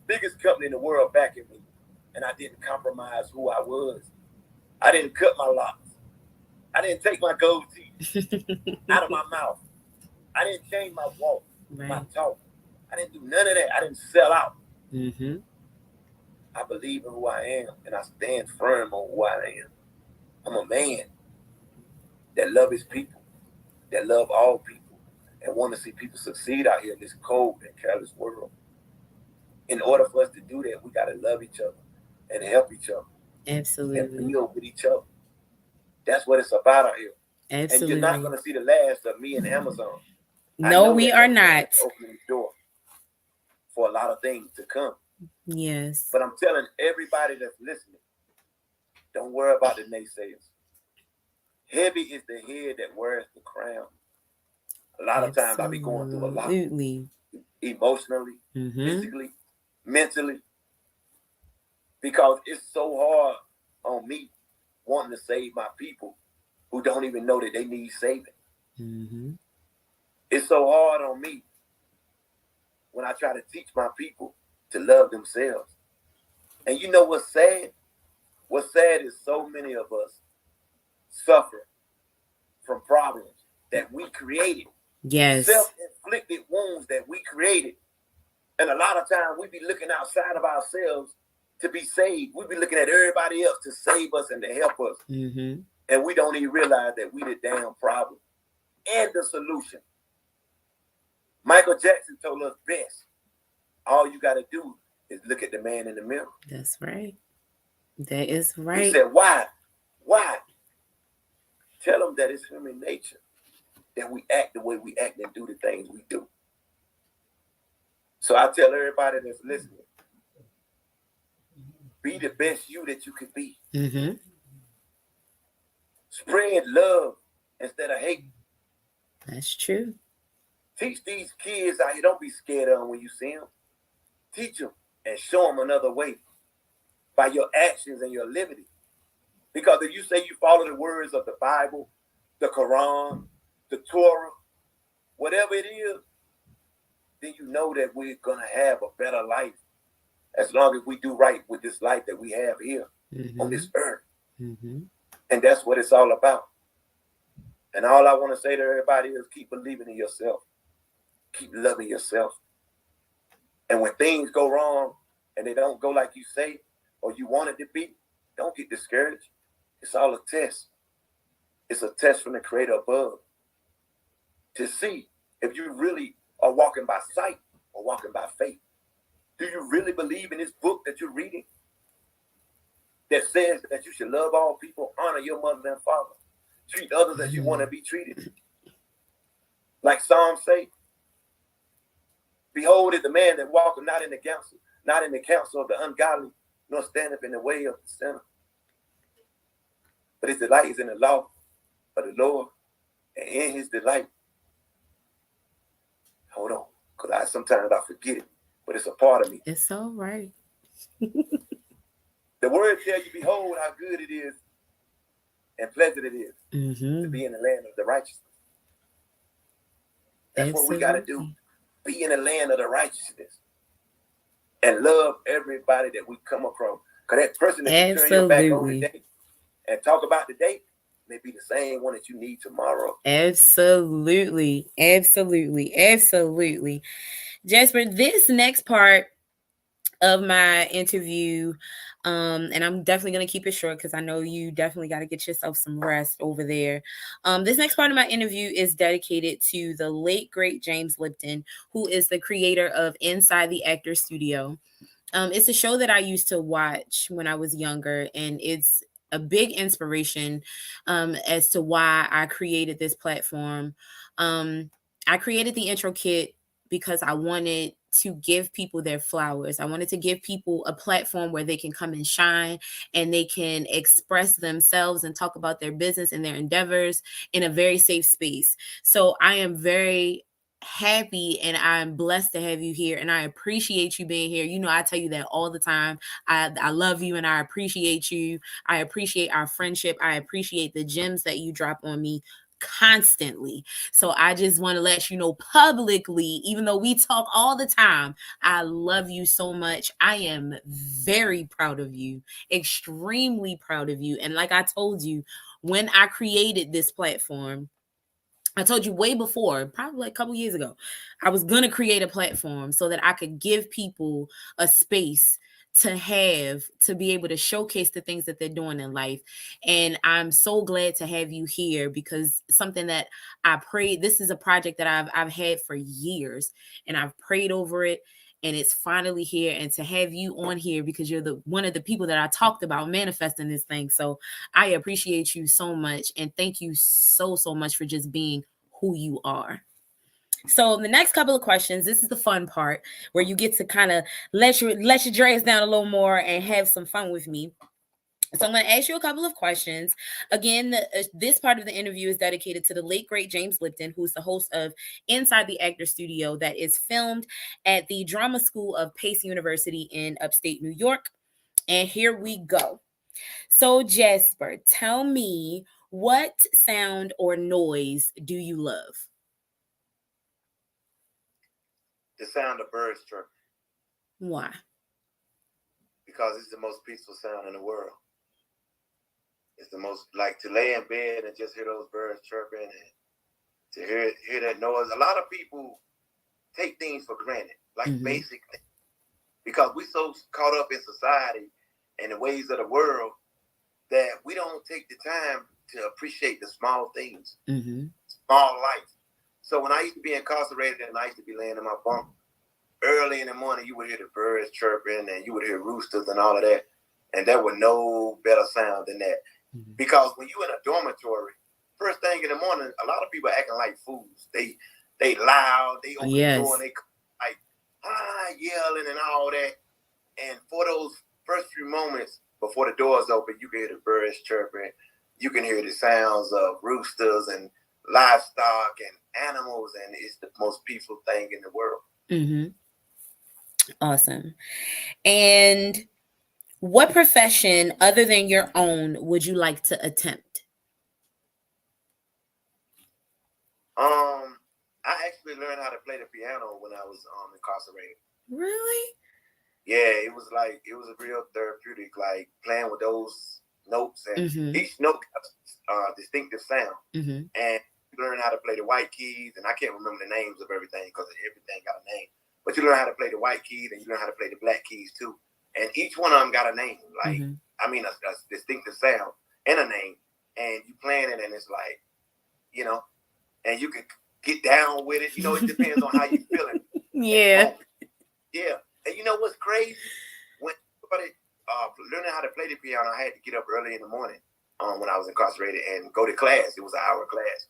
biggest company in the world backing me. And I didn't compromise who I was. I didn't cut my locks. I didn't take my gold teeth out of my mouth. I didn't change my walk, my talk. I didn't do none of that. I didn't sell out. Mm-hmm. I believe in who I am, and I stand firm on who I am. I'm a man that love his people, that love all people, and want to see people succeed out here in this cold and careless world. In order for us to do that, we got to love each other and help each other. Absolutely. And build with each other. That's what it's about out here. Absolutely. And you're not going to see the last of me and Amazon. No, we are not. Opening the door for a lot of things to come. Yes. But I'm telling everybody that's listening, don't worry about the naysayers. Heavy is the head that wears the crown. A lot of times I be going through a lot. Emotionally, physically, mentally. Because it's so hard on me wanting to save my people who don't even know that they need saving. Mm-hmm. It's so hard on me when I try to teach my people to love themselves. And you know what's sad? What's sad is so many of us suffer from problems that we created. Yes. Self-inflicted wounds that we created. And a lot of times we be looking outside of ourselves to be saved. We be looking at everybody else to save us and to help us. Mm-hmm. And we don't even realize that we the damn problem and the solution. Michael Jackson told us best. All you got to do is look at the man in the mirror. That's right. That is right. He said, why? Why? Tell them that it's human nature that we act the way we act and do the things we do. So I tell everybody that's listening, be the best you that you could be. Mm-hmm. Spread love instead of hate. That's true. Teach these kids out here. Don't be scared of them when you see them. Teach them and show them another way by your actions and your liberty. Because if you say you follow the words of the Bible, the Quran, the Torah, whatever it is, then you know that we're going to have a better life as long as we do right with this life that we have here on this earth. Mm-hmm. And that's what it's all about. And all I want to say to everybody is keep believing in yourself. Keep loving yourself. And when things go wrong and they don't go like you say or you want it to be, don't get discouraged. It's all a test. It's a test from the Creator above to see if you really are walking by sight or walking by faith. Do you really believe in this book that you're reading that says that you should love all people, honor your mother and father, treat others as you want to be treated? Like Psalms say, behold is the man that walketh not in the counsel of the ungodly, nor standeth in the way of the sinner. But his delight is in the law of the Lord, and in his delight. Hold on, because sometimes I forget it, but it's a part of me. It's all right. The word tells you, behold how good it is and pleasant it is to be in the land of the righteous. That's what we got to do. Be in the land of the righteousness and love everybody that we come across. Because that person that you turn your back on today and talk about today may be the same one that you need tomorrow. Absolutely. Jasper, this next part of my interview, and I'm definitely going to keep it short because I know you definitely got to get yourself some rest over there. This next part of my interview is dedicated to the late, great James Lipton, who is the creator of Inside the Actor Studio. It's a show that I used to watch when I was younger, and it's a big inspiration as to why I created this platform. I created the IntroKit because I wanted to give people their flowers. I wanted to give people a platform where they can come and shine and they can express themselves and talk about their business and their endeavors in a very safe space. So I am very happy and I'm blessed to have you here, and I appreciate you being here. You know, I tell you that all the time. I love you and I appreciate you. I appreciate our friendship. I appreciate the gems that you drop on me constantly. So I just want to let you know publicly, even though we talk all the time, I love you so much. I am very proud of you, extremely proud of you. And like I told you, when I created this platform, I told you way before, probably like a couple years ago, I was going to create a platform so that I could give people a space to be able to showcase the things that they're doing in life. And I'm so glad to have you here because something that I prayed, this is a project that I've had for years and I've prayed over it. And it's finally here, and to have you on here because you're one of the people that I talked about manifesting this thing. So I appreciate you so much, and thank you so much for just being who you are. So the next couple of questions, this is the fun part where you get to kind of let your dreads down a little more and have some fun with me. So I'm going to ask you a couple of questions. Again, this part of the interview is dedicated to the late, great James Lipton, who's the host of Inside the Actor Studio that is filmed at the Drama School of Pace University in upstate New York. And here we go. So Jasper, tell me, what sound or noise do you love? The sound of birds chirping. Why? Because it's the most peaceful sound in the world. It's the most, like, to lay in bed and just hear those birds chirping and to hear that noise. A lot of people take things for granted, like basic things, because we're so caught up in society and the ways of the world that we don't take the time to appreciate the small things, small life. So when I used to be incarcerated and I used to be laying in my bunk, early in the morning, you would hear the birds chirping and you would hear roosters and all of that. And there was no better sound than that. Because when you're in a dormitory, first thing in the morning, a lot of people acting like fools. They loud, they open the door and they like, yelling and all that. And for those first few moments before the doors open, you can hear the birds chirping. You can hear the sounds of roosters and livestock and animals, and it's the most peaceful thing in the world. Awesome. And what profession other than your own would you like to attempt? I actually learned how to play the piano when I was incarcerated. Really? Yeah, it was a real therapeutic, like playing with those notes, and each note has a distinctive sound. And you learn how to play the white keys, and I can't remember the names of everything because everything got a name. But you learn how to play the white keys, and you learn how to play the black keys too. And each one of them got a name, like a distinctive sound and a name. And you playing it, and it's like, you know, and you can get down with it. You know, it depends on how you feeling. Yeah. And you know what's crazy? When learning how to play the piano, I had to get up early in the morning when I was incarcerated and go to class. It was an hour class.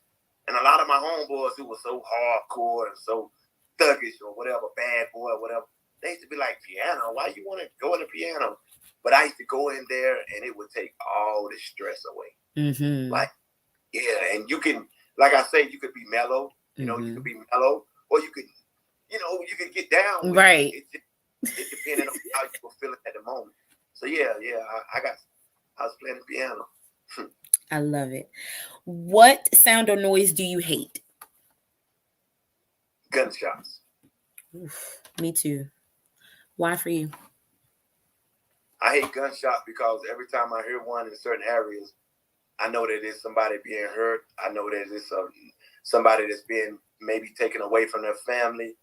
And a lot of my homeboys who were so hardcore and so thuggish or whatever, bad boy or whatever, they used to be like, piano, why you want to go in the piano? But I used to go in there and it would take all the stress away. Mm-hmm. Like, yeah, and you can, like I say, you could be mellow, you know, you could be mellow, or you could, you know, you could get down with right. It depending on how you were feeling at the moment. So yeah, I was playing the piano. I love it. What sound or noise do you hate? Gunshots. Oof, me too. Why for you? I hate gunshots because every time I hear one in certain areas, I know that it's somebody being hurt. I know that it's somebody that's being maybe taken away from their family,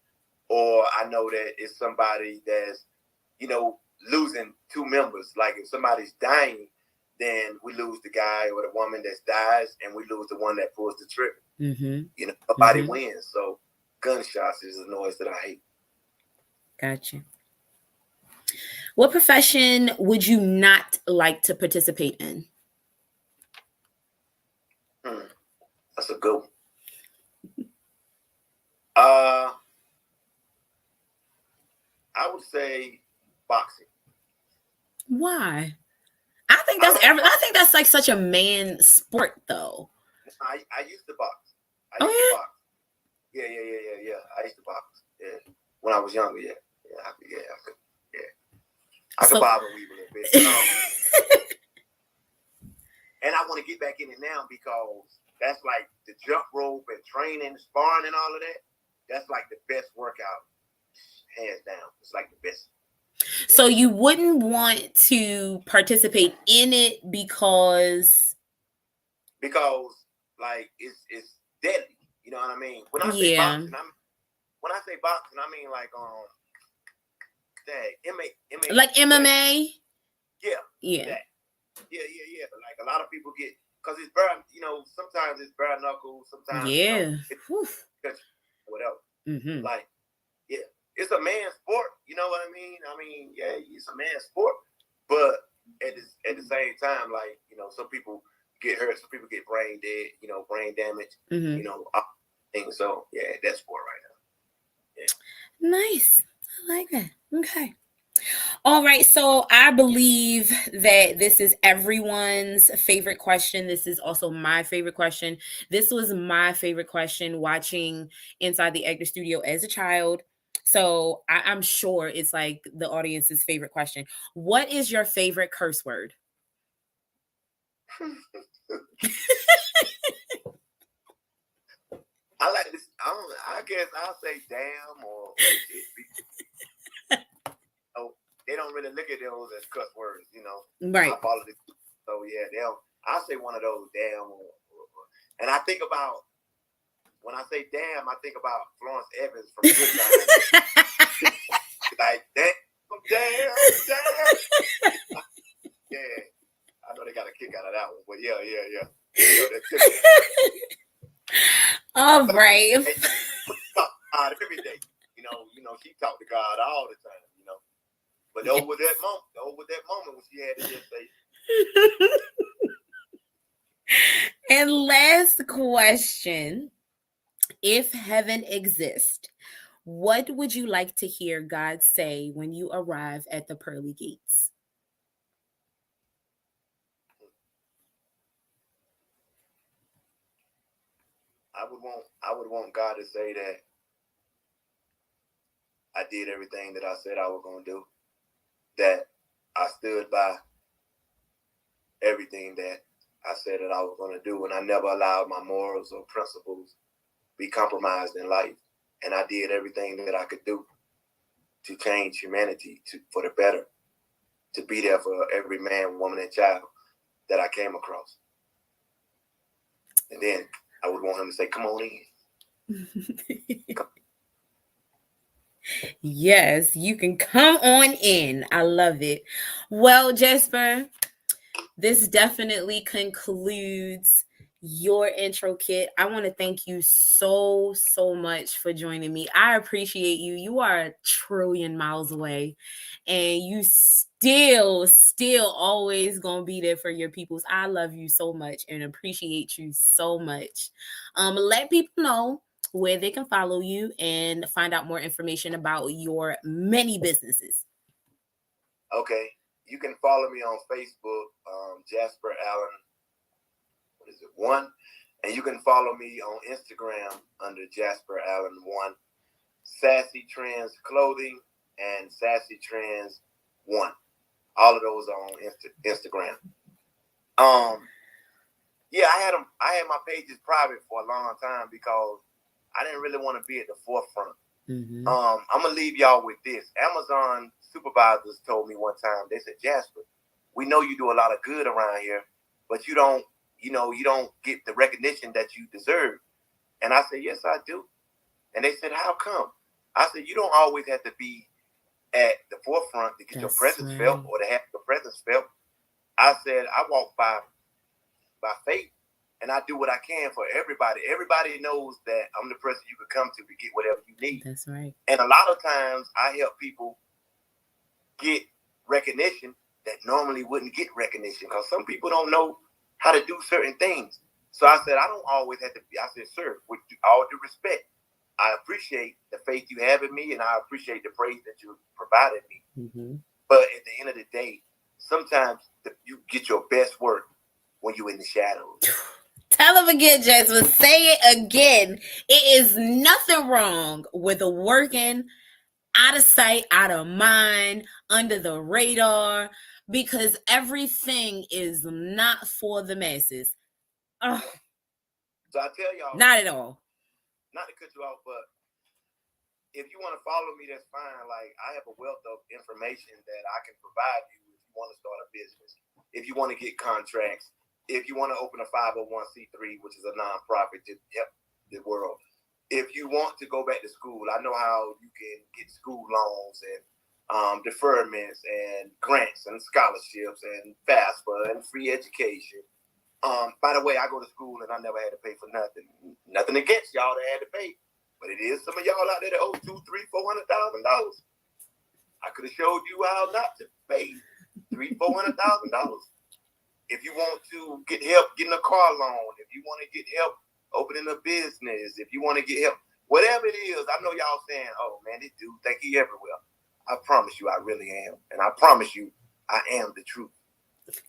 or I know that it's somebody that's, you know, losing two members. Like if somebody's dying, then we lose the guy or the woman that dies, and we lose the one that pulls the trigger. Mm-hmm. You know, nobody wins. So gunshots is a noise that I hate. Gotcha. What profession would you not like to participate in? That's a good one. I would say boxing. Why? I think that's like such a man sport, though. I used to box. Yeah. Yeah. I used to box. Yeah, when I was younger. Yeah. I could bob and weave a little bit. And I want to get back in it now because that's like the jump rope and training, sparring, and all of that. That's like the best workout, hands down. It's like the best. So you wouldn't want to participate in it because like it's deadly. You know what I mean? When I say boxing, I mean like MMA. Like MMA. Yeah. That. Yeah. Like a lot of people get, because it's bare, you know, sometimes it's bare knuckles, sometimes it's whatever. Mm-hmm. Like, yeah, it's a man's sport. You know what I mean? Yeah, it's a man's sport, but at the same time, like, you know, some people get hurt, some people get brain dead, you know, brain damage, you know, things. So yeah, that's sport right now. Yeah. Nice. I like that. Okay. All right, so I believe that this is everyone's favorite question. This is also my favorite question. This was my favorite question watching Inside the Actor Studio as a child. So I'm sure it's like the audience's favorite question. What is your favorite curse word? I like this. I guess I'll say damn or they don't really look at those as cuss words, you know. Right. I follow this. So yeah, I'll say one of those damn and I think about, when I say damn, I think about Florence Evans from Good Times. Like damn. Yeah. I know they got a kick out of that one, but yeah. All right. Every day, you know, she talked to God all the time, you know. But over that moment when she had to just say. And last question: if heaven exists, what would you like to hear God say when you arrive at the pearly gates? I would want God to say that I did everything that I said I was going to do, that I stood by everything that I said that I was going to do, and I never allowed my morals or principles be compromised in life, and I did everything that I could do to change humanity for the better, to be there for every man, woman, and child that I came across. And then I would want him to say, come on in. Yes, you can come on in. I love it. Well, Jasper, this definitely concludes your IntroKit. I want to thank you so much for joining me. I appreciate you. You are a trillion miles away, and you still always gonna be there for your peoples. I love you so much and appreciate you so much. Let people know where they can follow you and find out more information about your many businesses. Okay, you can follow me on Facebook, Jasper Allen. What is it? 1, and you can follow me on Instagram under Jasper Allen 1, Sassy Trends Clothing and Sassy Trends 1. All of those are on Instagram. Yeah, I had my pages private for a long time because I didn't really want to be at the forefront. Mm-hmm. I'm gonna leave y'all with this. Amazon supervisors told me one time, they said, Jasper, we know you do a lot of good around here, but you don't get the recognition that you deserve. And I said, yes, I do. And they said, how come? I said, you don't always have to be at the forefront to get your presence felt or to have your presence felt. I said, I walk by faith, and I do what I can for everybody. Everybody knows that I'm the person you can come to get whatever you need. That's right. And a lot of times I help people get recognition that normally wouldn't get recognition because some people don't know how to do certain things. So I said, I don't always have to be. I said, sir, with all due respect, I appreciate the faith you have in me, and I appreciate the praise that you provided me. Mm-hmm. But at the end of the day, sometimes you get your best work when you're in the shadows. Tell them again, Jasper. Say it again. It is nothing wrong with working out of sight, out of mind, under the radar, because everything is not for the masses. Oh. So I tell y'all, not at all. Not to cut you off, but if you want to follow me, that's fine. Like, I have a wealth of information that I can provide you if you want to start a business, if you want to get contracts, if you want to open a 501c3, which is a nonprofit to help the world. If you want to go back to school, I know how you can get school loans and deferments and grants and scholarships and FAFSA and free education. By the way, I go to school and I never had to pay for nothing. Nothing against y'all that had to pay, but it is some of y'all out there that owe $200,000, $300,000, $400,000. I could have showed you how not to pay $300,000, $400,000. If you want to get help getting a car loan, if you want to get help opening a business, if you want to get help, whatever it is, I know y'all saying, "Oh man, this dude think he everywhere." I promise you, I really am, and I promise you, I am the truth.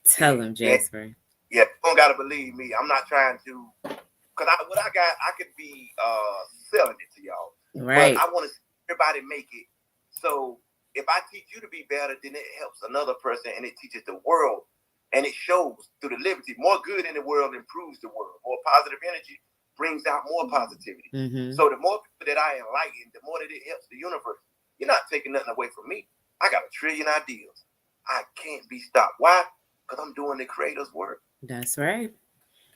Tell him, Jasper. Yeah, you don't gotta believe me. I'm not trying to, cause what I got, I could be selling it to y'all. Right. But I want to see everybody make it. So if I teach you to be better, then it helps another person, and it teaches the world, and it shows through the liberty. More good in the world improves the world. More positive energy brings out more positivity. Mm-hmm. So the more people that I enlighten, the more that it helps the universe. You're not taking nothing away from me. I got 1 trillion ideas. I can't be stopped. Why? Because I'm doing the creator's work. That's right.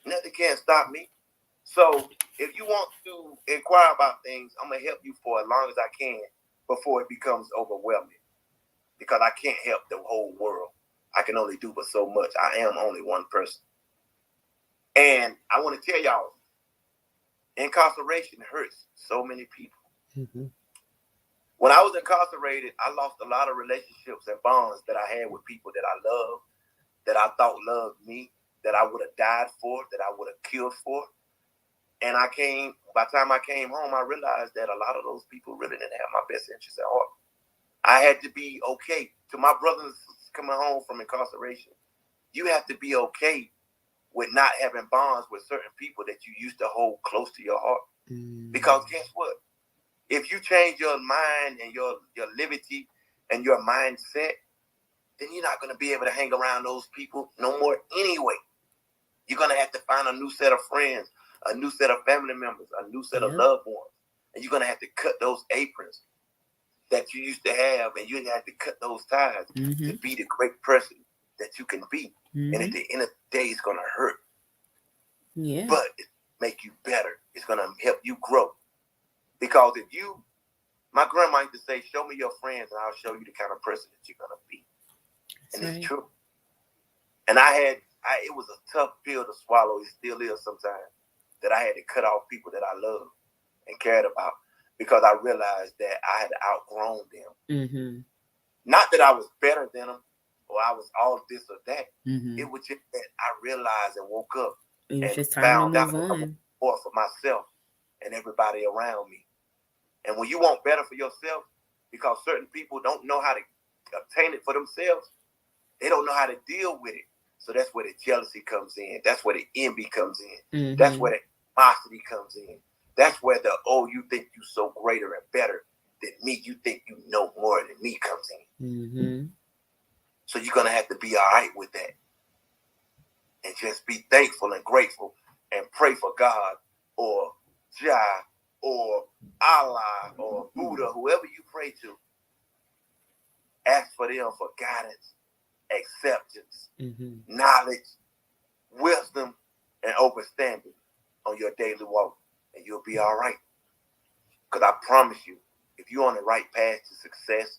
Nothing can stop me. So if you want to inquire about things, I'm going to help you for as long as I can before it becomes overwhelming. Because I can't help the whole world. I can only do but so much. I am only one person. And I want to tell y'all, incarceration hurts so many people. Mm-hmm. When I was incarcerated, I lost a lot of relationships and bonds that I had with people that I loved, that I thought loved me, that I would have died for, that I would have killed for. And by the time I came home, I realized that a lot of those people really didn't have my best interests at heart. I had to be okay. To my brothers coming home from incarceration, you have to be okay with not having bonds with certain people that you used to hold close to your heart. Mm. Because guess what? If you change your mind and your liberty and your mindset, then you're not going to be able to hang around those people no more anyway. You're going to have to find a new set of friends, a new set of family members, a new set of loved ones. And you're going to have to cut those aprons that you used to have, and you have to cut those ties to be the great person that you can be. And at the end of the day, it's going to hurt. Yeah. But it make you better. It's going to help you grow. Because my grandma used to say, show me your friends and I'll show you the kind of person that you're going to be. And it's true. And I it was a tough pill to swallow. It still is sometimes, that I had to cut off people that I loved and cared about, because I realized that I had outgrown them. Mm-hmm. Not that I was better than them or I was all this or that. Mm-hmm. It was just that I realized and woke up It was and just time found to out move that I was more for myself and everybody around me. And when you want better for yourself, because certain people don't know how to obtain it for themselves, they don't know how to deal with it. So that's where the jealousy comes in. That's where the envy comes in. Mm-hmm. That's where the animosity comes in. That's where the, you think you so greater and better than me. You think you know more than me comes in. Mm-hmm. So you're going to have to be all right with that. And just be thankful and grateful and pray for God or Jah or Allah or Buddha, whoever you pray to. Ask for them for guidance, acceptance, knowledge, wisdom, and understanding on your daily walk. And you'll be all right. Because I promise you, if you're on the right path to success,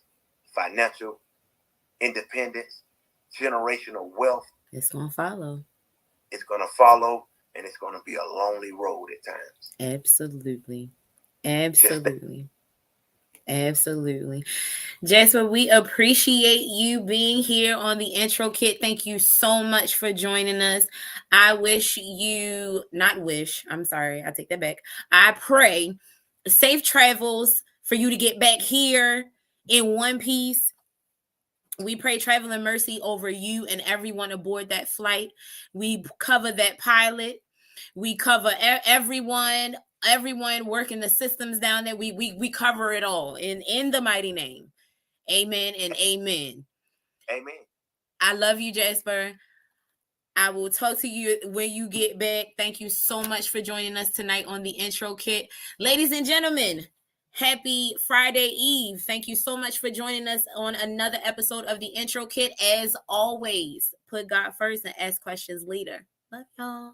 financial independence, generational wealth, it's going to follow. It's going to follow, and it's going to be a lonely road at times. Absolutely. Absolutely. Absolutely. Jasper, we appreciate you being here on the IntroKit. Thank you so much for joining us. I take that back. I pray safe travels for you to get back here in one piece. We pray travel and mercy over you and everyone aboard that flight. We cover that pilot. We cover everyone working the systems down there. We cover it all in the mighty name. Amen and amen. Amen. I love you, Jasper. I will talk to you when you get back. Thank you so much for joining us tonight on the IntroKit. Ladies and gentlemen, happy Friday Eve. Thank you so much for joining us on another episode of the IntroKit. As always, put God first and ask questions later. Love y'all.